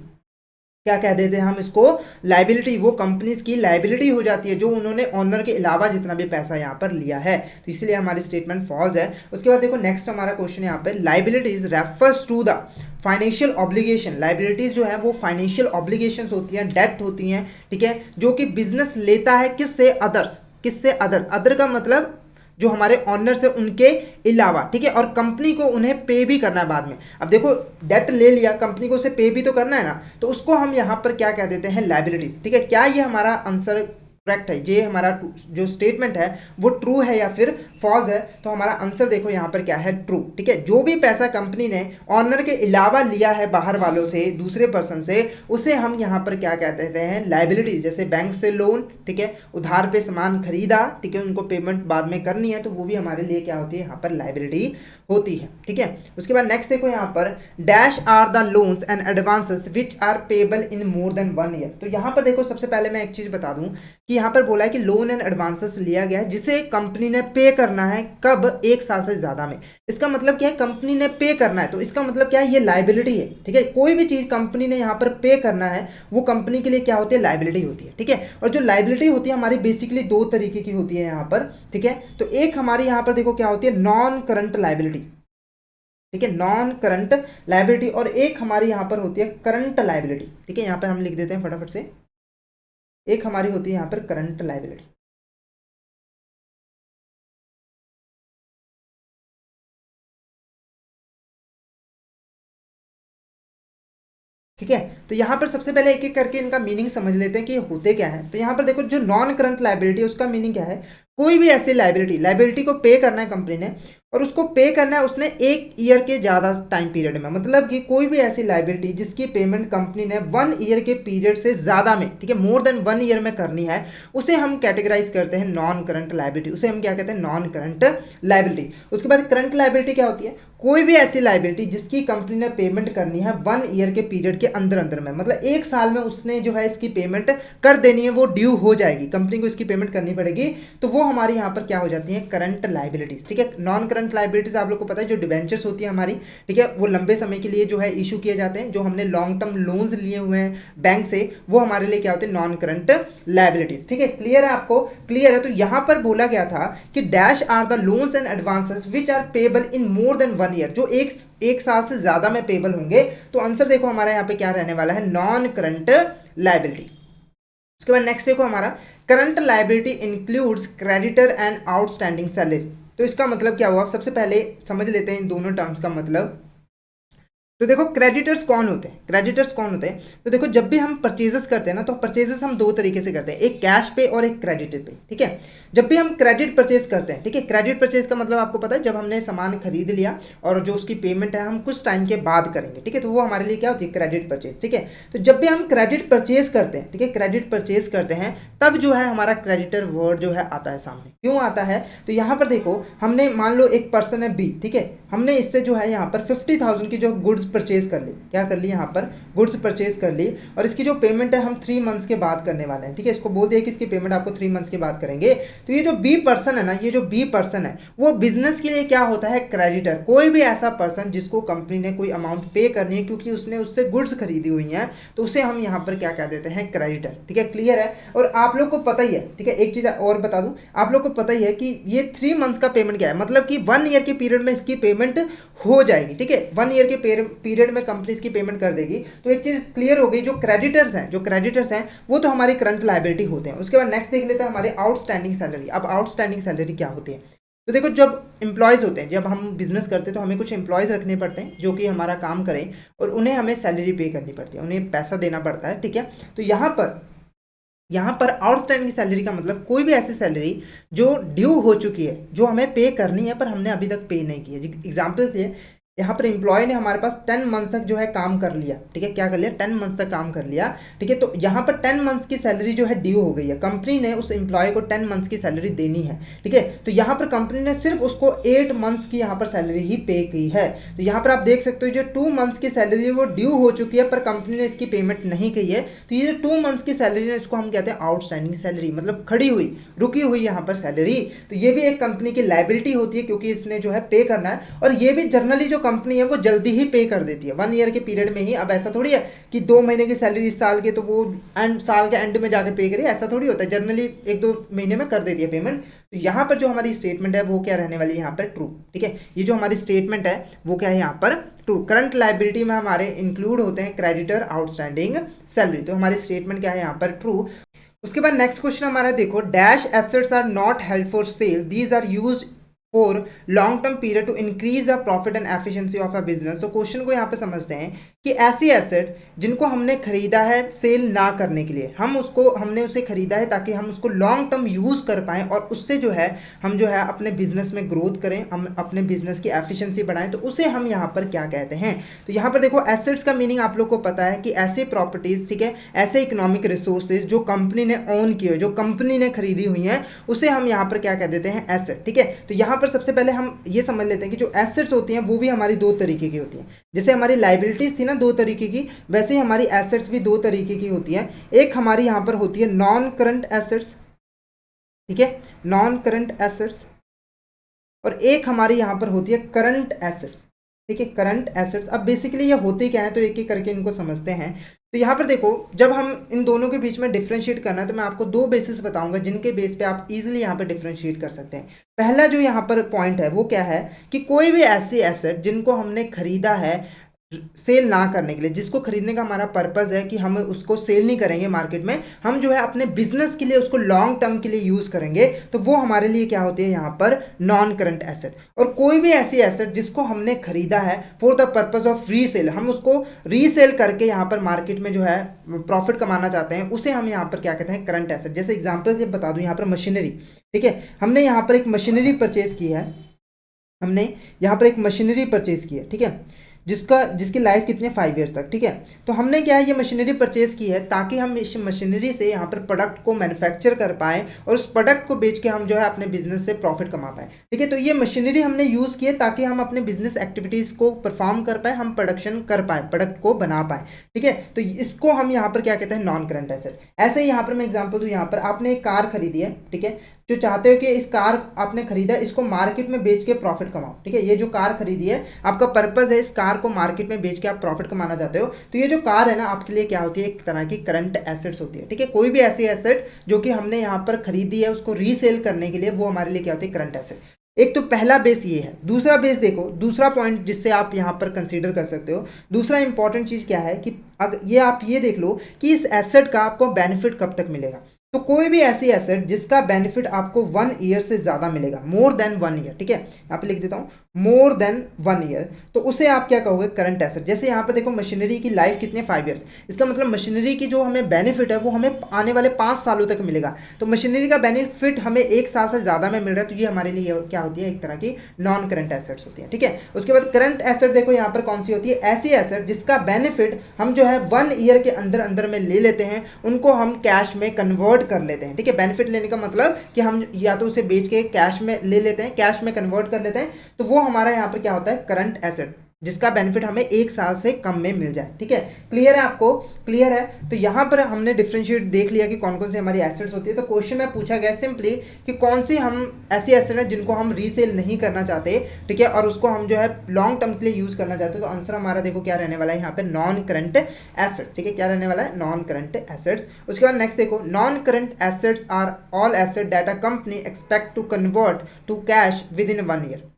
क्या कह देते हैं हम इसको, लाइबिलिटी। वो कंपनीज की लाइबिलिटी हो जाती है जो उन्होंने ऑनर के अलावा जितना भी पैसा यहाँ पर लिया है। तो इसलिए हमारी स्टेटमेंट फॉल्स है। उसके बाद देखो नेक्स्ट हमारा क्वेश्चन यहाँ पे, liabilities refers to the financial obligation. Liabilities जो है वो फाइनेंशियल ऑब्लिगेशन होती हैं, डेट होती हैं, ठीक है, जो कि बिजनेस लेता है किससे, अदर्स, किससे, अदर का मतलब जो हमारे ऑनर से उनके अलावा। ठीक है, और कंपनी को उन्हें पे भी करना है बाद में। अब देखो डेट ले लिया, कंपनी को उसे पे भी तो करना है ना, तो उसको हम यहाँ पर क्या कह देते हैं, लाइबिलिटीज। ठीक है, क्या ये हमारा आंसर करेक्ट है, ये हमारा जो स्टेटमेंट है वो ट्रू है या फिर फॉल्स है? तो हमारा आंसर देखो यहाँ पर क्या है, ट्रू। ठीक है, जो भी पैसा कंपनी ने ऑनर के अलावा लिया है बाहर वालों से, दूसरे पर्सन से, उसे हम यहाँ पर क्या कहते हैं, लाइबिलिटीज। जैसे बैंक से लोन, ठीक है, उधार पे सामान खरीदा, ठीक है, उनको पेमेंट बाद में करनी है, तो वो भी हमारे लिए क्या होती है, यहाँ पर लाइबिलिटी होती है। ठीक है, उसके बाद नेक्स्ट देखो यहाँ पर, dash are the loans and advances which are payable in more than 1 year. तो यहाँ पर देखो सबसे पहले मैं एक चीज बता दूं कि यहाँ पर बोला है कि लोन एंड एडवांसेस लिया गया है जिसे कंपनी ने पे करना है, कब, 1 साल से ज्यादा में। इसका मतलब क्या है, कंपनी ने पे करना है, तो इसका मतलब क्या है, ये लाइबिलिटी है। ठीक है, कोई भी चीज कंपनी ने यहाँ पर पे करना है वो कंपनी के लिए क्या होती है, लाइबिलिटी होती है। ठीक है, और जो लाइबिलिटी होती है हमारी बेसिकली 2 तरीके की होती है यहाँ पर। ठीक है, तो एक हमारी यहाँ पर देखो क्या होती है, नॉन करंट लाइबिलिटी। ठीक है, नॉन करंट लाइबिलिटी, और एक हमारी यहाँ पर होती है करंट लाइबिलिटी। ठीक है, यहाँ पर हम लिख देते हैं फटाफट से, एक हमारी होती है यहाँ पर करंट लाइबिलिटी। ठीक है, तो यहाँ पर सबसे पहले एक एक करके इनका मीनिंग समझ लेते हैं कि ये होते क्या है। तो यहाँ पर देखो जो नॉन करंट लाइबिलिटी है उसका मीनिंग क्या है, कोई भी ऐसी लाइबिलिटी को पे करना है कंपनी ने, और उसको पे करना है उसने 1 ईयर के ज़्यादा टाइम पीरियड में। मतलब कि कोई भी ऐसी लाइबिलिटी जिसकी पेमेंट कंपनी ने 1 ईयर के पीरियड से ज़्यादा में, ठीक है, मोर देन 1 ईयर में करनी है, उसे हम कैटेगराइज करते हैं नॉन करंट लाइबिलिटी। उसे हम क्या कहते हैं, नॉन करंट लाइबिलिटी। उसके बाद करंट लाइबिलिटी क्या होती है, कोई भी ऐसी लाइबिलिटी जिसकी कंपनी ने पेमेंट करनी है 1 ईयर के पीरियड के अंदर अंदर में, मतलब 1 साल में उसने जो है इसकी पेमेंट कर देनी है, वो ड्यू हो जाएगी, कंपनी को इसकी पेमेंट करनी पड़ेगी, तो वो हमारी यहाँ पर क्या हो जाती है, करंट लाइबिलिटीज। ठीक है, नॉन करंट लाइबिलिटीज आप लोग को पता है जो डिबेंचर्स होती है हमारी, ठीक है, वो लंबे समय के लिए जो है इशू किए जाते हैं, जो हमने लॉन्ग टर्म लोन्स लिए हुए हैं बैंक से, वो हमारे लिए क्या होते हैं, नॉन करंट लाइबिलिटीज। ठीक है, क्लियर है आपको, क्लियर है? तो यहाँ पर बोला गया था कि dash are the loans and advances which are payable in more than 1 year, जो एक साल से ज्यादा में पेबल होंगे। तो आंसर देखो हमारा यहाँ पे क्या रहने वाला है, नॉन करंट लाइबिलिटी। उसके बाद नेक्स्ट देखो हमारा, current liability includes creditor and outstanding salary. तो इसका मतलब क्या हुआ, आप सबसे पहले समझ लेते हैं इन दोनों टर्म्स का मतलब। तो देखो क्रेडिटर्स कौन होते हैं, क्रेडिटर्स कौन होते हैं, तो देखो जब भी हम परचेजेस करते हैं ना, तो परचेजेस हम 2 तरीके से करते हैं, एक कैश पे और एक क्रेडिट पे। ठीक है, जब भी हम क्रेडिट परचेज करते हैं, ठीक है, क्रेडिट परचेज का मतलब आपको पता है जब हमने सामान खरीद लिया और जो उसकी पेमेंट है हम कुछ टाइम के बाद करेंगे, ठीक है, तो वो हमारे लिए क्या होती है, क्रेडिट परचेज। ठीक है, तो जब भी हम क्रेडिट परचेज करते हैं, ठीक है, क्रेडिट परचेज करते हैं, तब जो है हमारा क्रेडिटर वर्ड जो है आता है सामने। क्यों आता है, तो यहाँ पर देखो हमने मान लो एक पर्सन है बी, ठीक है, हमने इससे जो है यहाँ पर 50,000 की जो गुड्स गुड्स परचेज कर ली। क्या कर ली यहाँ पर? गुड्स परचेज कर ली, और इसकी जो पेमेंट है हम 3 मंथ्स के बाद करने वाले हैं। ठीक है, इसको बोल दिया कि इसकी पेमेंट आपको 3 मंथ्स के बाद करेंगे। तो ये जो बी पर्सन है ना, ये जो बी पर्सन है वो बिजनेस के लिए क्या होता है? क्रेडिटर। कोई भी ऐसा पर्सन जिसको कंपनी ने कोई अमाउंट पे करनी है क्योंकि उसने उससे गुड्स खरीदी हुई हैं, तो उसे हम यहाँ पर क्या कह देते हैं? क्रेडिटर। ठीक है, क्लियर है। और आप लोग को पता ही है, ठीक है, एक चीज और बता दूं, आप लोग को पता ही है कि ये 3 मंथ्स का पेमेंट क्या है, मतलब कि 1 ईयर के पीरियड में इसकी पेमेंट हो जाएगी। ठीक है, 1 ईयर के पीरियड में कंपनी इसकी पेमेंट कर देगी। तो एक चीज क्लियर हो गई, जो क्रेडिटर्स हैं वो तो हमारी करंट लायबिलिटी होते हैं। उसके बाद नेक्स्ट देख लेते हैं हमारे आउटस्टैंडिंग सैलरी। अब आउटस्टैंडिंग सैलरी क्या होती है? तो देखो, जब एम्प्लॉयज़ होते हैं, जब हम बिजनेस करते हैं तो हमें कुछ एम्प्लॉयज़ रखने पड़ते हैं जो कि हमारा काम करें, और उन्हें हमें सैलरी पे करनी पड़ती है, उन्हें पैसा देना पड़ता है। ठीक है, तो यहाँ पर आउटस्टैंडिंग सैलरी का मतलब कोई भी ऐसी सैलरी जो ड्यू हो चुकी है, जो हमें पे करनी है पर हमने अभी तक पे नहीं की है। एग्जाम्पल के लिए, यहाँ पर एम्प्लॉय ने हमारे पास 10 मंथ्स तक जो है काम कर लिया। ठीक है, क्या कर लिया? 10 मंथ्स तक काम कर लिया। ठीक है, तो यहाँ पर 10 मंथ्स की सैलरी जो है ड्यू हो गई है। कंपनी ने उस एम्प्लॉय को 10 मंथ्स की सैलरी देनी है। ठीक है, तो यहाँ पर कंपनी ने सिर्फ उसको 8 मंथ्स की यहाँ पर सैलरी ही पे की है। तो यहाँ पर आप देख सकते हो जो 2 मंथ्स की सैलरी है वो ड्यू हो चुकी है, पर कंपनी ने इसकी पेमेंट नहीं की है। तो ये जो 2 मंथ्स की सैलरी है इसको हम कहते हैं आउटस्टैंडिंग सैलरी, मतलब खड़ी हुई, रुकी हुई यहाँ पर सैलरी। तो ये भी एक कंपनी की लायबिलिटी होती है क्योंकि इसने जो है पे करना है, और ये भी जनरली जो कंपनी है वो जल्दी ही पे कर देती है 1 ईयर के पीरियड में ही। अब ऐसा थोड़ी है कि 2 महीने की सैलरी इस साल के तो वो साल के एंड में जाके पे करे, ऐसा थोड़ी होता है। जनरली 1-2 महीने में कर देती है पेमेंट। तो यहाँ पर जो हमारी स्टेटमेंट है वो क्या रहने वाली है? यहाँ पर ट्रू। ठीक है, ये जो हमारी स्टेटमेंट है वो क्या है? यहाँ पर ट्रू। करंट लायबिलिटी में हमारे इंक्लूड होते हैं क्रेडिटर, आउटस्टैंडिंग सैलरी। तो हमारी स्टेटमेंट क्या है? यहाँ पर ट्रू। उसके बाद नेक्स्ट क्वेश्चन हमारा देखो, dash assets are not held for sale, these are used for long term period to increase the profit and efficiency of a business. तो क्वेश्चन को यहाँ पे समझते हैं कि ऐसी एसेट जिनको हमने खरीदा है सेल ना करने के लिए, हमने उसे खरीदा है ताकि हम उसको लॉन्ग टर्म यूज कर पाएं, और उससे जो है हम जो है अपने बिजनेस में ग्रोथ करें, हम अपने बिजनेस की एफिशिएंसी बढ़ाएं, तो उसे हम यहाँ पर क्या कहते हैं? तो यहाँ पर देखो, एसेट्स का मीनिंग आप लोग को पता है कि ऐसे प्रॉपर्टीज, ठीक है, ऐसे इकोनॉमिक रिसोर्सेज जो कंपनी ने ओन किए, जो कंपनी ने खरीदी हुई हैं, उसे हम यहाँ पर क्या कह देते हैं? एसेट। ठीक है, तो यहाँ पर सबसे पहले हम ये समझ लेते हैं कि जो एसेट्स होती हैं वो भी हमारी 2 तरीके की होती हैं। जैसे हमारी लायबिलिटीज थी ना 2 तरीके की, वैसे ही हमारी एसेट्स भी 2 तरीके की होती हैं। एक हमारी यहाँ पर होती है नॉन करंट एसेट्स, ठीक है, नॉन करंट एसेट्स, और एक हमारी यहाँ पर होती है करंट एसेट्स। ठीक है, करंट एसेट्स। अब बेसिकली ये होते क्या है, तो एक एक करके इनको समझते हैं। तो यहाँ पर देखो, जब हम इन दोनों के बीच में डिफ्रेंशिएट करना है तो मैं आपको 2 बेसिस बताऊंगा जिनके बेस पे आप इजीली यहाँ पर डिफ्रेंशिएट कर सकते हैं। पहला जो यहाँ पर पॉइंट है वो क्या है कि कोई भी ऐसी एसेट जिनको हमने खरीदा है सेल ना करने के लिए, जिसको खरीदने का हमारा पर्पस है कि हम उसको सेल नहीं करेंगे मार्केट में, हम जो है अपने बिजनेस के लिए उसको लॉन्ग टर्म के लिए यूज करेंगे, तो वो हमारे लिए क्या होती है? यहाँ पर नॉन करंट एसेट। और कोई भी ऐसी एसेट जिसको हमने खरीदा है for the purpose of resale, हम उसको रीसेल करके यहाँ पर मार्केट में जो है प्रॉफिट कमाना चाहते हैं, उसे हम यहाँ पर क्या कहते हैं? Current asset. जैसे एग्जाम्पल जब बता दूं, यहाँ पर मशीनरी, ठीक है, हमने यहाँ पर एक मशीनरी परचेज की है, ठीक है, जिसकी लाइफ कितनी है? 5 ईयर्स तक। ठीक है, तो हमने क्या है? ये मशीनरी परचेज की है ताकि हम इस मशीनरी से यहाँ पर प्रोडक्ट को मैन्युफैक्चर कर पाएँ और उस प्रोडक्ट को बेच के हम जो है अपने बिजनेस से प्रॉफिट कमा पाएँ। ठीक है, तो ये मशीनरी हमने यूज़ की है ताकि हम अपने बिजनेस एक्टिविटीज़ को परफॉर्म कर पाएँ, हम प्रोडक्शन कर पाएँ, प्रोडक्ट को बना पाएँ। ठीक है, तो इसको हम यहाँ पर क्या कहते हैं? Non current asset. ऐसे ही यहाँ पर मैं एग्जाम्पल दूँ, यहाँ पर आपने एक कार खरीदी है, ठीक है, जो चाहते हो कि इस कार आपने खरीदा, इसको मार्केट में बेच के प्रॉफिट कमाओ। ठीक है, ये जो कार खरीदी है आपका पर्पस है इस कार को मार्केट में बेच के आप प्रॉफिट कमाना चाहते हो, तो ये जो कार है ना आपके लिए क्या होती है? एक तरह की करंट एसेट्स होती है। ठीक है, कोई भी ऐसी एसेट जो कि हमने यहाँ पर खरीदी है उसको रीसेल करने के लिए, वो हमारे लिए क्या होती है? Current asset. एक तो पहला बेस ये है। दूसरा बेस देखो, दूसरा पॉइंट जिससे आप यहाँ पर कंसीडर कर सकते हो, दूसरा इंपॉर्टेंट चीज़ क्या है कि अगर आप ये देख लो कि इस एसेट का आपको बेनिफिट कब तक मिलेगा। तो कोई भी ऐसी एसेट जिसका बेनिफिट आपको 1 ईयर से ज़्यादा मिलेगा, मोर देन 1 ईयर, ठीक है, यहाँ पे लिख देता हूँ मोर देन 1 ईयर, तो उसे आप क्या कहोगे? Current asset. जैसे यहाँ पे देखो मशीनरी की लाइफ कितनी है? 5 ईयर्स। इसका मतलब मशीनरी की जो हमें बेनिफिट है वो हमें आने वाले 5 सालों तक मिलेगा। तो मशीनरी का बेनिफिट हमें 1 साल से ज़्यादा में मिल रहा है, तो ये हमारे लिए क्या होती है? एक तरह की नॉन करंट एसेट्स होती है। ठीक है, उसके बाद करंट एसेट देखो यहाँ पर कौन सी होती है? ऐसी एसेट जिसका बेनिफिट हम जो है 1 ईयर के अंदर अंदर में ले लेते हैं, उनको हम कैश में कन्वर्ट कर लेते हैं। ठीक है, बेनिफिट लेने का मतलब कि हम या तो उसे बेच के कैश में ले लेते हैं, कैश में कन्वर्ट कर लेते हैं, तो वो हमारा यहाँ पर क्या होता है? Current asset. जिसका बेनिफिट हमें 1 साल से कम में मिल जाए। ठीक है, क्लियर है आपको? क्लियर है। तो यहाँ पर हमने डिफरेंशिएट देख लिया कि कौन कौन सी हमारी एसेट्स होती है। तो क्वेश्चन में पूछा गया सिंपली कि कौन सी हम ऐसी एसेट है जिनको हम रीसेल नहीं करना चाहते, ठीक है, और उसको हम जो है लॉन्ग टर्म के लिए यूज करना चाहते हैं। तो आंसर हमारा देखो क्या रहने वाला है यहाँ पे, नॉन करंट एसेट्स। ठीक है, क्या रहने वाला है, नॉन करंट एसेट्स। उसके बाद नेक्स्ट देखो, non current assets are all asset that a company expect to convert to cash within 1 year.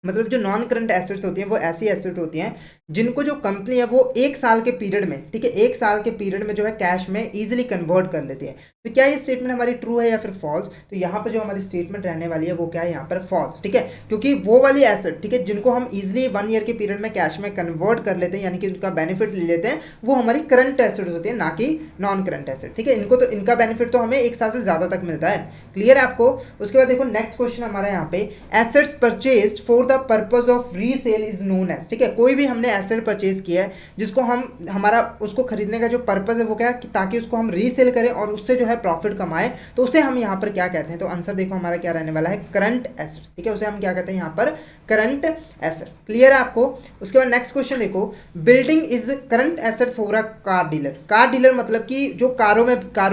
मतलब जो नॉन करंट एसेट्स होती हैं वो ऐसी एसेट होती हैं जिनको जो कंपनी है वो 1 साल के पीरियड में, ठीक है, 1 साल के पीरियड में जो है कैश में इजीली कन्वर्ट कर लेती है। तो क्या ये स्टेटमेंट हमारी ट्रू है या फिर फॉल्स? तो यहाँ पर जो हमारी स्टेटमेंट रहने वाली है वो क्या है, यहाँ पर फॉल्स। ठीक है, क्योंकि वो वाली एसेट, ठीक है, जिनको हम इजीली 1 ईयर के पीरियड में कैश में कन्वर्ट कर लेते हैं, यानी कि उनका बेनिफिट ले लेते हैं, वो हमारी करंट एसेट होती है, ना कि नॉन करंट एसेट। ठीक है, इनका बेनिफिट तो हमें 1 साल से ज़्यादा तक मिलता है। क्लियर है आपको? उसके बाद देखो नेक्स्ट क्वेश्चन हमारा यहाँ पे, assets purchased for the purpose of resale is known as. ठीक है, कोई भी हमने एसेट परचेज किया है जिसको हमारा उसको खरीदने का जो पर्पज है वो क्या है, ताकि उसको हम रीसेल करें और उससे जो है प्रॉफिट कमाएं, तो उसे हम यहाँ पर क्या कहते हैं? तो आंसर देखो हमारा क्या रहने वाला है, करंट एसेट। ठीक है, उसे हम क्या कहते हैं यहाँ पर, करंट एसेट। क्लियर है आपको? उसके बाद नेक्स्ट क्वेश्चन देखो, building is current asset for a car dealer. Car dealer मतलब कि जो कारों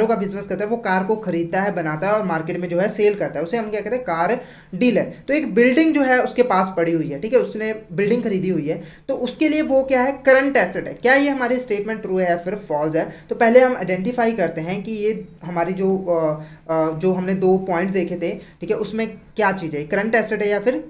का बिजनेस करता है, वो कार को खरीदता है, बनाता है और मार्केट में जो है सेल करता है, उसे हम क्या कहते हैं, कार डीलर। तो एक बिल्डिंग जो है उसके पास पड़ी हुई है, ठीक है, उसने बिल्डिंग खरीदी हुई है, तो उसके लिए वो क्या है, करंट एसेट है। क्या ये हमारी स्टेटमेंट ट्रू है या फिर फॉल्स है? तो पहले हम आइडेंटिफाई करते हैं कि ये हमारी जो हमने 2 पॉइंट देखे थे, ठीक है, उसमें क्या चीज़ है, करंट एसेट है या फिर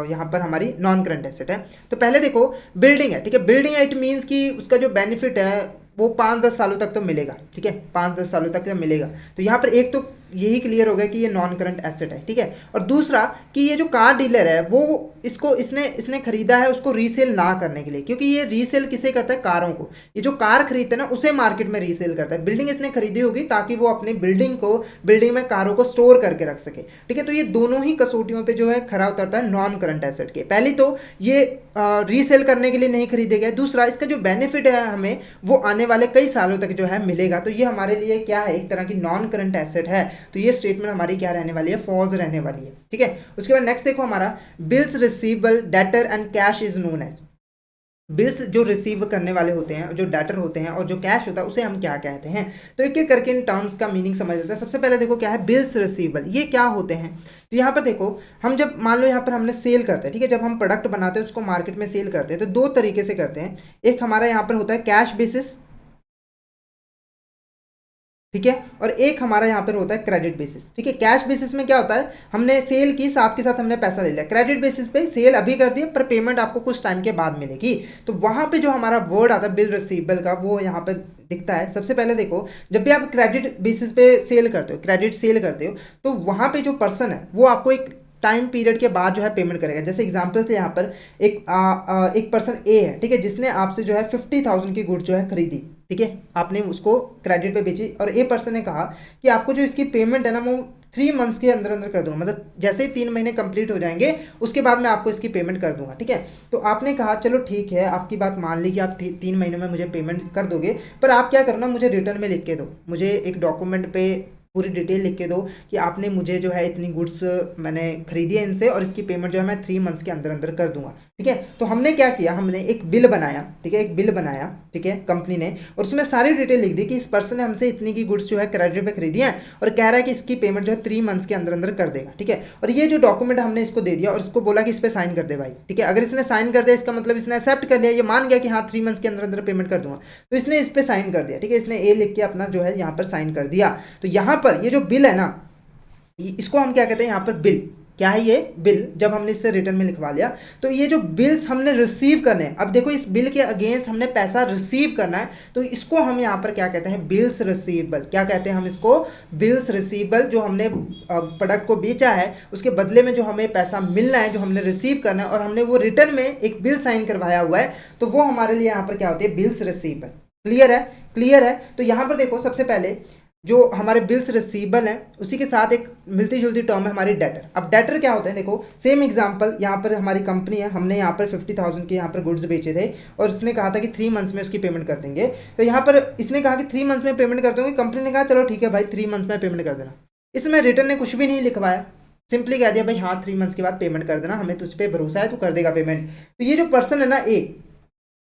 यहाँ पर हमारी नॉन करंट एसेट है। तो पहले देखो, बिल्डिंग है, ठीक है, बिल्डिंग है, इट मीन्स कि उसका जो बेनिफिट है वो 5-10 सालों तक तो मिलेगा। ठीक है, 5-10 सालों तक तो मिलेगा। तो यहाँ पर एक तो यही क्लियर हो गया कि ये नॉन करंट एसेट है। ठीक है, और दूसरा कि ये जो कार डीलर है वो इसने खरीदा है उसको रीसेल ना करने के लिए, क्योंकि ये रीसेल किसे करता है, कारों को। ये जो कार खरीदता है ना उसे मार्केट में रीसेल करता है। बिल्डिंग इसने खरीदी होगी ताकि वो अपनी बिल्डिंग में कारों को स्टोर करके रख सके। ठीक है, तो ये दोनों ही कसौटियों पे जो है खरा उतरता है नॉन करंट एसेट के। पहली तो ये रीसेल करने के लिए नहीं खरीदे गए, दूसरा इसका जो बेनिफिट है हमें वो आने वाले कई सालों तक जो है मिलेगा। तो ये हमारे लिए क्या है, एक तरह की नॉन करंट एसेट है। तो ये स्टेटमेंट हमारी क्या रहने वाली है, फॉल्स रहने वाली है। ठीक है, उसके बाद नेक्स्ट देखो हमारा, bills receivable debtor and cash is known as. Bills जो रिसीव करने वाले होते हैं, जो डेटर होते हैं, और जो कैश होता है उसे हम क्या कहते हैं? तो एक एक करके इन टर्म्स का मीनिंग समझ लेते हैं। सबसे पहले देखो क्या है, बिल्स रिसीवेबल, ये क्या होते हैं? तो यहाँ पर देखो, हम जब मान लो यहाँ पर हमने सेल करते हैं, ठीक है, जब हम प्रोडक्ट बनाते हैं उसको मार्केट में सेल करते हैं तो 2 तरीके से करते हैं। एक हमारा यहाँ पर होता है कैश बेसिस, ठीक है, और एक हमारा यहाँ पर होता है क्रेडिट बेसिस। ठीक है, कैश बेसिस में क्या होता है, हमने सेल की, साथ के साथ हमने पैसा ले लिया। क्रेडिट बेसिस पे सेल अभी कर दिया पर पेमेंट आपको कुछ टाइम के बाद मिलेगी। तो वहां पे जो हमारा वर्ड आता है बिल रिसीवेबल का, वो यहाँ पे दिखता है। सबसे पहले देखो, जब भी आप क्रेडिट बेसिस पे सेल करते हो, क्रेडिट सेल करते हो, तो वहां पे जो पर्सन है वो आपको एक टाइम पीरियड के बाद जो है पेमेंट करेगा। जैसे एग्जांपल थे यहाँ पर, एक पर्सन ए है, ठीक है, जिसने आपसे जो है 50,000 की गुड्स जो है खरीदी, ठीक है, आपने उसको क्रेडिट पे बेची, और ए पर्सन ने कहा कि आपको जो इसकी पेमेंट है ना वो 3 मंथ्स के अंदर अंदर कर दूंगा, मतलब जैसे ही 3 महीने कंप्लीट हो जाएंगे उसके बाद मैं आपको इसकी पेमेंट कर दूंगा। ठीक है, तो आपने कहा चलो ठीक है, आपकी बात मान ली कि आप 3 महीनों में मुझे पेमेंट कर दोगे, पर आप क्या करना, मुझे रिटर्न में लिख के दो, मुझे एक डॉक्यूमेंट पे पूरी डिटेल लिख के दो कि आपने मुझे जो है इतनी गुड्स मैंने खरीदी है इनसे, और इसकी पेमेंट जो है मैं 3 मंथ्स के अंदर अंदर कर दूंगा। ठीक है, तो हमने क्या किया, हमने एक बिल बनाया, ठीक है, एक बिल बनाया, ठीक है, कंपनी ने, और उसमें सारी डिटेल लिख दी कि इस पर्सन ने हमसे इतनी की गुड्स जो है क्रेडिट पे खरीदी है और कह रहा है कि इसकी पेमेंट जो है 3 मंथ्स के अंदर अंदर कर देगा। ठीक है, और ये जो डॉक्यूमेंट हमने इसको दे दिया और इसको बोला कि इस पर साइन कर दे भाई। ठीक है, अगर इसने साइन कर दिया इसका मतलब इसने एक्सेप्ट कर लिया, ये मान गया कि हाँ 3 मंथ्स के अंदर अंदर पेमेंट कर दूंगा, तो इसने इस पर साइन कर दिया। ठीक है, इसने ए लिख के अपना जो है यहाँ पर साइन कर दिया। तो यहाँ पर ये जो बिल है ना, इसको हम क्या कहते हैं यहाँ पर, बिल। क्या है ये, बिल। जब हमने इससे रिटर्न में लिखवा लिया, तो ये जो बिल्स हमने रिसीव करने हैं, अब देखो इस बिल के अगेंस्ट हमने पैसा रिसीव करना है, तो इसको हम यहाँ पर क्या कहते हैं, बिल्स रिसीवेबल। क्या कहते हैं हम इसको, बिल्स रिसीवेबल। जो हमने प्रोडक्ट को बेचा है उसके बदले में जो हमें पैसा मिलना है, जो हमने रिसीव करना है, और हमने वो रिटर्न में एक बिल साइन करवाया हुआ है, तो वो हमारे लिए यहाँ पर क्या होती है, बिल्स रिसीवेबल। क्लियर है? क्लियर है। तो यहाँ पर देखो, सबसे पहले जो हमारे बिल्स रिसीवेबल हैं उसी के साथ एक मिलती जुलती टर्म है हमारी डेटर। अब डेटर क्या होता है, देखो सेम एग्जांपल, यहाँ पर हमारी कंपनी है, हमने यहाँ पर 50,000 के यहाँ पर गुड्स बेचे थे और इसने कहा था कि 3 मंथ्स में उसकी पेमेंट कर देंगे। तो यहाँ पर इसने कहा कि 3 मंथ्स में पेमेंट कर दोगे, कंपनी ने कहा चलो ठीक है भाई 3 मंथ्स में पेमेंट कर देना। इसमें रिटर्न ने कुछ भी नहीं लिखवाया, सिंपली कह दिया भाई हाँ 3 मंथ्स के बाद पेमेंट कर देना, हमें तुझ पे भरोसा है, तू कर देगा पेमेंट। तो ये जो पर्सन है ना ए,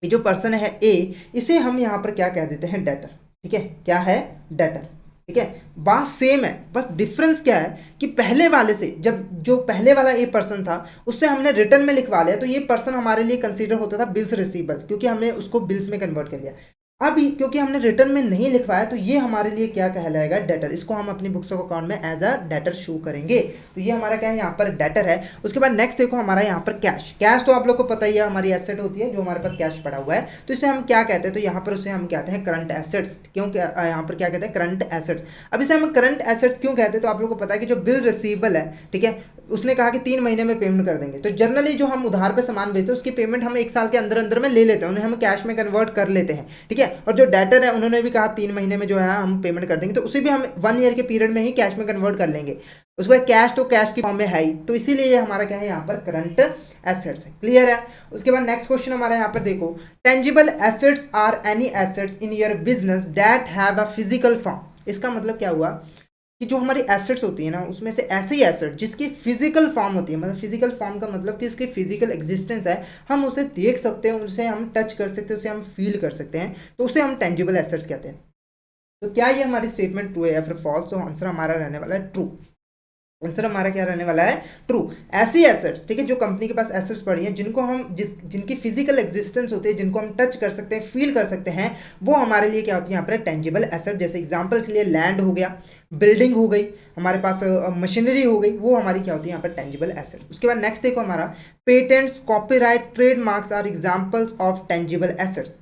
ये जो पर्सन है ए, इसे हम यहाँ पर क्या कह देते हैं, डेटर। ठीक है, क्या है, डेटर। ठीक है, बात सेम है, बस डिफरेंस क्या है कि पहले वाले से, जब जो पहले वाला ए पर्सन था उससे हमने रिटर्न में लिखवा लिया तो ये पर्सन हमारे लिए कंसीडर होता था बिल्स रिसीवेबल, क्योंकि हमने उसको बिल्स में कन्वर्ट कर लिया। अभी क्योंकि हमने रिटर्न में नहीं लिखवाया तो ये हमारे लिए क्या कहलाएगा, डेटर। इसको हम अपनी बुक्स ऑफ अकाउंट में एज अ डेटर शो करेंगे। तो ये हमारा क्या है, यहाँ पर डेटर है। उसके बाद नेक्स्ट देखो हमारा यहाँ पर कैश। कैश तो आप लोग को पता ही है हमारी एसेट होती है, जो हमारे पास कैश पड़ा हुआ है, तो इसे हम क्या कहते हैं, तो यहाँ पर उसे हम कहते हैं करंट एसेट्स। क्यों यहाँ पर क्या कहते हैं, करंट एसेट्स। अब इसे हम करंट एसेट्स क्यों कहते हैं, तो आप लोग को पता है कि जो बिल रिसीवेबल है, ठीक है, उसने कहा कि 3 महीने में पेमेंट कर देंगे। तो जनरली जो हम उधार पे सामान बेचते हैं उसकी पेमेंट हम 1 साल के अंदर अंदर में ले लेते हैं, उन्हें हम कैश में कन्वर्ट कर लेते हैं। ठीक है, और जो डेटर है उन्होंने भी कहा 3 महीने में जो है हम पेमेंट कर देंगे, तो उसे भी हम 1 ईयर के पीरियड में ही कैश में कन्वर्ट कर लेंगे। उसके बाद कैश तो कैश की फॉर्म में है ही, तो इसीलिए ये हमारा क्या है, यहाँ पर करंट एसेट्स है। क्लियर है। उसके बाद नेक्स्ट क्वेश्चन हमारा यहाँ पर देखो, tangible assets are any assets in your business that have a physical form. इसका मतलब क्या हुआ कि जो हमारी एसेट्स होती है ना, उसमें से ऐसे ही एसेट जिसकी फिजिकल फॉर्म होती है, मतलब फिजिकल फॉर्म का मतलब कि उसकी फिजिकल एग्जिस्टेंस है, हम उसे देख सकते हैं, उसे हम टच कर सकते हैं, उसे हम फील कर सकते हैं, तो उसे हम टेंजिबल एसेट्स कहते हैं। तो क्या ये हमारी स्टेटमेंट ट्रू है या फिर फॉल्स? तो आंसर हमारा रहने वाला है ट्रू। आंसर हमारा क्या रहने वाला है, ट्रू। ऐसी एसेट्स, ठीक है, जो कंपनी के पास एसेट्स पड़ी हैं, जिनको हम जिनकी फिजिकल एग्जिस्टेंस होती है, जिनको हम टच कर सकते हैं, फील कर सकते हैं, वो हमारे लिए क्या होती है, यहाँ पर टेंजिबल एसेट। जैसे एग्जांपल के लिए लैंड हो गया, बिल्डिंग हो गई, हमारे पास मशीनरी हो गई, वो हमारी क्या होती है, यहाँ पर टेंजिबल एसेट। उसके बाद नेक्स्ट देखो हमारा, patents, copyright, trademarks are examples of tangible assets.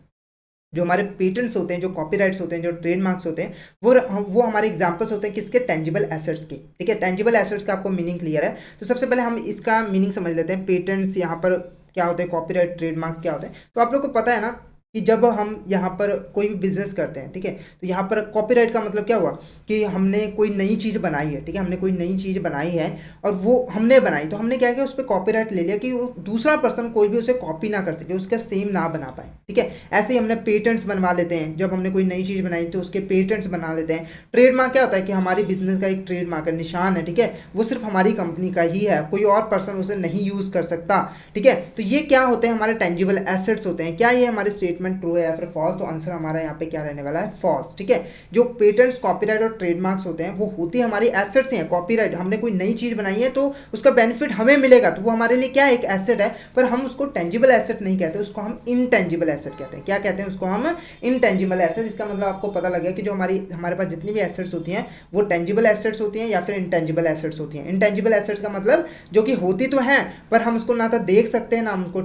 जो हमारे पेटेंट्स होते हैं, जो कॉपीराइट्स होते हैं, जो ट्रेडमार्क्स होते हैं, वो हमारे एग्जांपल्स होते हैं किसके, टेंजिबल एसेट्स के। ठीक है, टेंजिबल एसेट्स का आपको मीनिंग क्लियर है, तो सबसे पहले हम इसका मीनिंग समझ लेते हैं। पेटेंट्स यहाँ पर क्या होते हैं, कॉपीराइट, ट्रेडमार्क्स क्या होते हैं। तो आप लोग को पता है ना कि जब हम यहाँ पर कोई भी बिजनेस करते हैं, ठीक है, तो यहाँ पर कॉपीराइट का मतलब क्या हुआ कि हमने कोई नई चीज़ बनाई है, ठीक है, हमने कोई नई चीज़ बनाई है और वो हमने बनाई, तो हमने क्या किया, उस पर कॉपीराइट ले लिया कि वो दूसरा पर्सन कोई भी उसे कॉपी ना कर सके, उसका सेम ना बना पाए। ठीक है, ऐसे ही हमने पेटेंट्स बनवा लेते हैं, जब हमने कोई नई चीज़ बनाई तो उसके पेटेंट्स बना लेते हैं। ट्रेडमार्क क्या होता है कि हमारी बिजनेस का एक ट्रेडमार्क है, निशान है, ठीक है, वो सिर्फ हमारी कंपनी का ही है, कोई और पर्सन उसे नहीं यूज़ कर सकता। ठीक है, तो ये क्या होते हैं, हमारे टेंजिबल एसेट्स होते हैं। क्या ये हमारी स्टेटमेंट ट्रू है या फिर फॉल्स? तो आंसर हमारा यहाँ पे क्या रहने वाला है, फॉल्स। ठीक है, जो पेटेंट्स, कॉपीराइट और ट्रेडमार्क्स होते हैं वो होती है हमारी एसेट्स ही हैं। कॉपीराइट, हमने कोई नई चीज़ बनाई है तो उसका बेनिफिट हमें मिलेगा, तो वो हमारे लिए क्या है, एक एसेट है, पर हम उसको टेंजिबल एसेट नहीं कहते, उसको हम इनटेंजिबल एसेट कहते हैं। क्या कहते हैं उसको हम, इनटेंजिबल एसेट। इसका मतलब आपको पता लग गया कि जो हमारे पास जितनी भी एसेट्स होती हैं वो टेंजिबल एसेट्स होती हैं या फिर इनटेंजिबल एसेट्स होती हैं। इनटेंजिबल एसेट्स का मतलब जो कि होती तो हैं पर हम उसको ना तो देख सकते हैं, ना हम उसको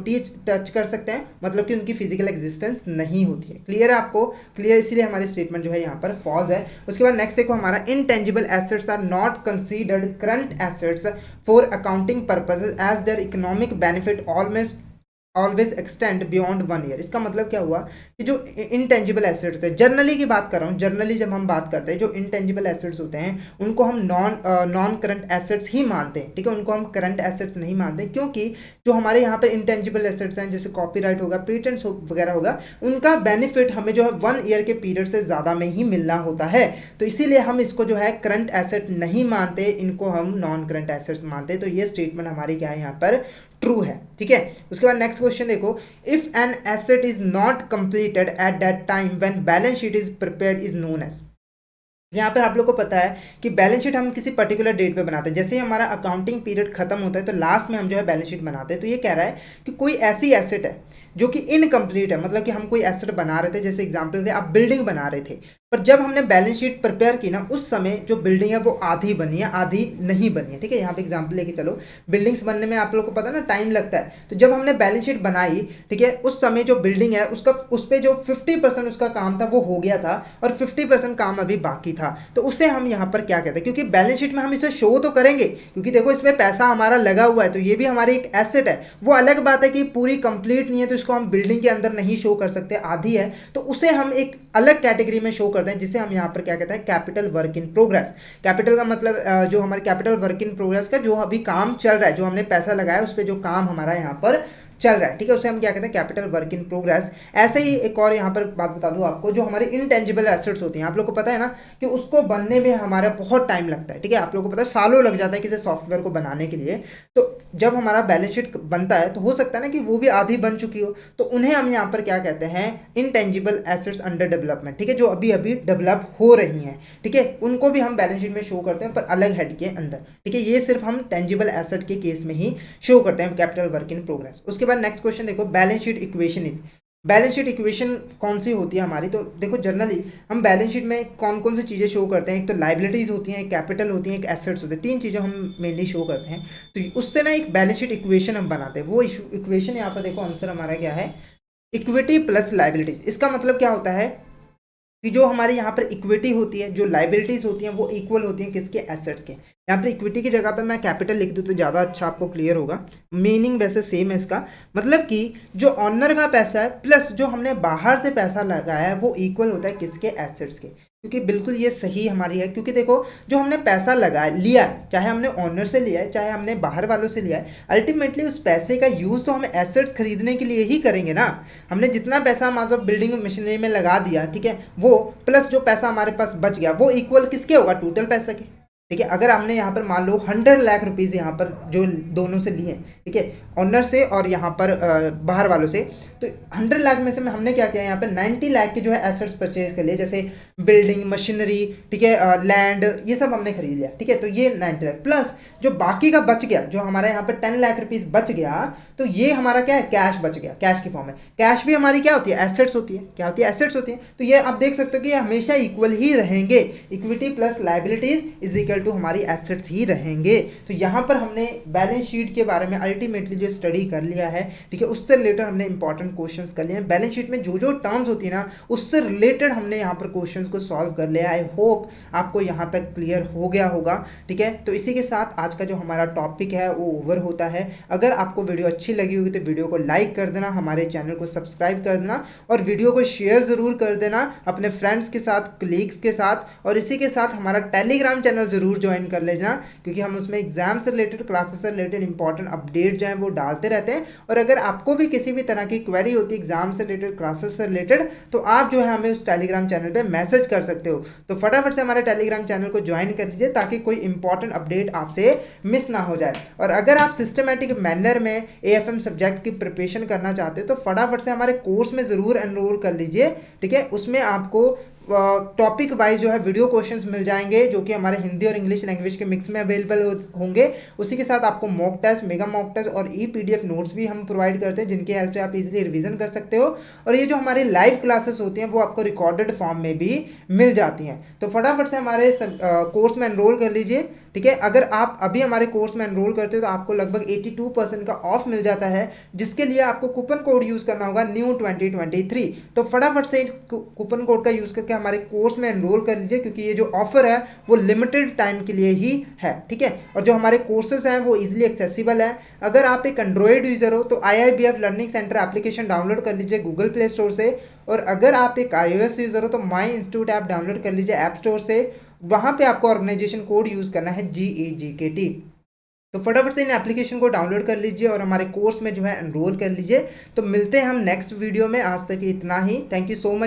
टच कर सकते हैं, मतलब कि उनकी फिजिकल एग्जिस्टेंस नहीं होती है। क्लियर है आपको? क्लियर, इसीलिए हमारी स्टेटमेंट जो है यहाँ पर फॉल्स है। उसके बाद नेक्स्ट देखो हमारा, intangible assets are not considered current assets for accounting purposes as their economic benefit always extend beyond 1 year. इसका मतलब क्या हुआ कि जो इनटेंजिबल एसेट्स होते हैं, जनरली की बात कर रहा हूँ, जनरली जब हम बात करते हैं जो इनटेंजिबल एसेट्स होते हैं उनको हम नॉन करंट एसेट्स ही मानते हैं। ठीक है, उनको हम करंट एसेट्स नहीं मानते, क्योंकि जो हमारे यहाँ पर इंटेंजिबल एसेट्स हैं, जैसे कॉपीराइट होगा, पेटेंट्स वगैरह होगा, उनका बेनिफिट हमें जो है 1 ईयर के पीरियड से ज़्यादा में ही मिलना होता है। तो इसीलिए हम इसको जो है करंट एसेट नहीं मानते, इनको हम नॉन करंट एसेट्स मानते हैं। तो ये स्टेटमेंट हमारी क्या है, यहाँ पर ट्रू है। ठीक है, उसके बाद नेक्स्ट क्वेश्चन देखो, if an asset is not completed at that time when balance sheet is prepared is known as. यहाँ पर आप लोग को पता है कि बैलेंस शीट हम किसी पर्टिकुलर डेट पे बनाते हैं। जैसे ही हमारा अकाउंटिंग पीरियड खत्म होता है तो लास्ट में हम जो है बैलेंस शीट बनाते हैं। तो ये कह रहा है कि कोई ऐसी एसेट है जो कि इनकम्प्लीट है, मतलब कि हम कोई एसेट बना रहे थे, जैसे एग्जांपल के आप बिल्डिंग बना रहे थे, पर जब हमने बैलेंस शीट प्रिपेयर की ना, उस समय जो बिल्डिंग है वो आधी बनी है, आधी नहीं बनी है। ठीक है, यहाँ पे एग्जांपल लेके चलो, बिल्डिंग्स बनने में आप लोग को पता ना टाइम लगता है, तो जब हमने बैलेंस शीट बनाई, ठीक है, उस समय जो बिल्डिंग है उस पर जो 50% उसका काम था वो हो गया था और 50% काम अभी बाकी था, तो उसे हम यहाँ पर क्या कहते हैं, क्योंकि बैलेंस शीट में हम इसे शो तो करेंगे, क्योंकि देखो इसमें पैसा हमारा लगा हुआ है, तो ये भी हमारी एक एसेट है। वो अलग बात है कि पूरी कंप्लीट नहीं है तो इसको हम बिल्डिंग के अंदर नहीं शो कर सकते, आधी है, तो उसे हम एक अलग कैटेगरी में शो करते हैं, जिसे हम यहाँ पर क्या कहते हैं, capital work in progress. Capital का मतलब जो हमारे कैपिटल वर्क इन प्रोग्रेस का जो अभी काम चल रहा है, जो हमने पैसा लगाया उस पर जो काम हमारा यहाँ पर चल रहा है, ठीक है, उसे हम क्या कहते हैं, कैपिटल वर्क इन प्रोग्रेस। ऐसे ही एक और यहाँ पर बात बता दूँ आपको, जो हमारे इनटेंजिबल एसेट्स होती हैं, आप लोग को पता है ना कि उसको बनने में हमारा बहुत टाइम लगता है, ठीक है, आप लोगों को पता है सालों लग जाता है किसी सॉफ्टवेयर को बनाने के लिए। तो जब हमारा बैलेंस शीट बनता है तो हो सकता है ना कि वो भी आधी बन चुकी हो, तो उन्हें हम यहाँ पर क्या कहते हैं, इनटेंजिबल एसेट्स अंडर डेवलपमेंट, ठीक है, जो अभी अभी डेवलप हो रही हैं, ठीक है, उनको भी हम बैलेंस शीट में शो करते हैं, पर अलग हेड के अंदर, ठीक है, ये सिर्फ हम टेंजिबल एसेट के केस में ही शो करते हैं, कैपिटल वर्क इन प्रोग्रेस। उसके बाद नेक्स्ट क्वेश्चन देखो, balance sheet equation is, balance sheet equation कौन सी होती है हमारी, तो देखो जनरली हम बैलेंस शीट में कौन कौन सी चीज़ें शो करते हैं, एक तो लाइबिलिटीज़ होती हैं, एक कैपिटल होती हैं, एक एसेट्स होते हैं, तीन चीज़ें हम मेनली शो करते हैं। तो उससे ना एक बैलेंस शीट इक्वेशन हम बनाते हैं, वो इक्वेशन यहाँ पर देखो आंसर हमारा क्या है, इक्विटी प्लस लाइबिलिटीज़। इसका मतलब क्या होता है कि जो हमारे यहाँ पर इक्विटी होती है, जो लाइबिलिटीज होती हैं, वो इक्वल होती हैं किसके, एसेट्स के। यहाँ पर इक्विटी की जगह पे मैं कैपिटल लिख दूँ तो ज़्यादा अच्छा आपको क्लियर होगा, मीनिंग वैसे सेम है इसका, मतलब कि जो ऑनर का पैसा है प्लस जो हमने बाहर से पैसा लगाया है वो इक्वल होता है किसके, एसेट्स के। क्योंकि बिल्कुल ये सही हमारी है, क्योंकि देखो जो हमने पैसा लगाया लिया है, चाहे हमने ऑनर से लिया है चाहे हमने बाहर वालों से लिया है, अल्टीमेटली उस पैसे का यूज़ तो हम एसेट्स खरीदने के लिए ही करेंगे ना। हमने जितना पैसा मतलब बिल्डिंग मशीनरी में लगा दिया, ठीक है, वो प्लस जो पैसा हमारे पास बच गया वो इक्वल किसके होगा, टोटल पैसे के, ठीक है। अगर हमने यहाँ पर मान लो 100 लाख रुपीज़ यहाँ पर जो दोनों से लिए, ठीक है, ऑनर से और यहाँ पर बाहर वालों से, तो 100 लाख में से हमने क्या किया, यहाँ पर 90 लाख के जो है एसेट्स परचेज कर लिए, जैसे बिल्डिंग मशीनरी, ठीक है, लैंड, ये सब हमने खरीद लिया, ठीक है, तो ये 90 लाख प्लस जो बाकी का बच गया, जो हमारा यहाँ पर 10 लाख रुपीज़ बच गया, तो ये हमारा क्या है, कैश बच गया, कैश की फॉर्म में। कैश भी हमारी क्या होती है, एसेट्स होती है, क्या होती है, एसेट्स होती है। तो ये आप देख सकते हो कि ये हमेशा इक्वल ही रहेंगे, equity plus liabilities is equal to हमारी एसेट्स ही रहेंगे। तो यहाँ पर हमने बैलेंस शीट के बारे में अल्टीमेटली जो स्टडी कर लिया है, ठीक है, उससे रिलेटेड हमने इंपॉर्टेंट क्वेश्चंस कर लिए हैं। बैलेंस शीट में जो जो टर्म्स होती है ना, उससे रिलेटेड हमने यहाँ पर क्वेश्चंस को सॉल्व कर लिया। आई होप आपको यहाँ तक क्लियर हो गया होगा, ठीक है। तो इसी के साथ आज का जो हमारा टॉपिक है वो ओवर होता है। अगर आपको वीडियो अच्छी लगी होगी तो वीडियो को लाइक कर देना, हमारे चैनल को सब्सक्राइब कर देना और वीडियो को शेयर ज़रूर कर देना अपने फ्रेंड्स के साथ, कलीग्स के साथ, और इसी के साथ हमारा टेलीग्राम चैनल ज़रूर ज्वाइन कर लेना, क्योंकि हम उसमें एग्जाम से रिलेटेड, क्लासेस से रिलेटेड इंपॉर्टेंट अपडेट जो है वो डालते रहते हैं। और अगर आपको भी किसी भी तरह की क्वेरी होती है एग्जाम से रिलेटेड, क्लासेस से रिलेटेड, तो आप जो है हमें उस टेलीग्राम चैनल पर मैसेज कर सकते हो। तो फटाफट से हमारे टेलीग्राम चैनल को ज्वाइन कर लीजिए ताकि कोई इंपॉर्टेंट अपडेट आपसे मिस ना हो जाए। और अगर आप सिस्टमेटिक मैनर में एएफएम सब्जेक्ट की प्रिपरेशन करना चाहते हो तो फटाफट से हमारे कोर्स में ज़रूर एनरोल कर लीजिए, ठीक है। उसमें आपको टॉपिक वाइज जो है वीडियो क्वेश्चंस मिल जाएंगे, जो कि हमारे हिंदी और इंग्लिश लैंग्वेज के मिक्स में अवेलेबल होंगे। उसी के साथ आपको mock test, mega mock test और पीडीएफ नोट्स भी हम प्रोवाइड करते हैं, जिनकी हेल्प से आप इजीली रिवीजन कर सकते हो। और ये जो हमारी लाइव क्लासेस होती हैं वो आपको रिकॉर्डेड फॉर्म में भी मिल जाती हैं। तो फटाफट से हमारे कोर्स में एनरोल कर लीजिए, ठीक है। अगर आप अभी हमारे कोर्स में एनरोल करते हो तो आपको लगभग 82% का ऑफ मिल जाता है, जिसके लिए आपको कूपन कोड यूज़ करना होगा न्यू 2023। तो फटाफट से कूपन कोड का यूज़ करके हमारे कोर्स में एनरोल कर लीजिए, क्योंकि ये जो ऑफर है वो लिमिटेड टाइम के लिए ही है, ठीक है। और जो हमारे कोर्सेज हैं वो इजीली एक्सेसिबल है। अगर आप एक एंड्रॉयड यूज़र हो तो IIBF learning centre application download कर लीजिए गूगल प्ले स्टोर से, और अगर आप एक iOS यूज़र हो तो माई इंस्टीट्यूट ऐप डाउनलोड कर लीजिए ऐप स्टोर से। वहाँ पे आपको ऑर्गेनाइजेशन कोड यूज़ करना है GAGKT। तो फटाफट से इन एप्लीकेशन को डाउनलोड कर लीजिए और हमारे कोर्स में जो है एनरोल कर लीजिए। तो मिलते हैं हम नेक्स्ट वीडियो में, आज तक इतना ही। Thank you so much.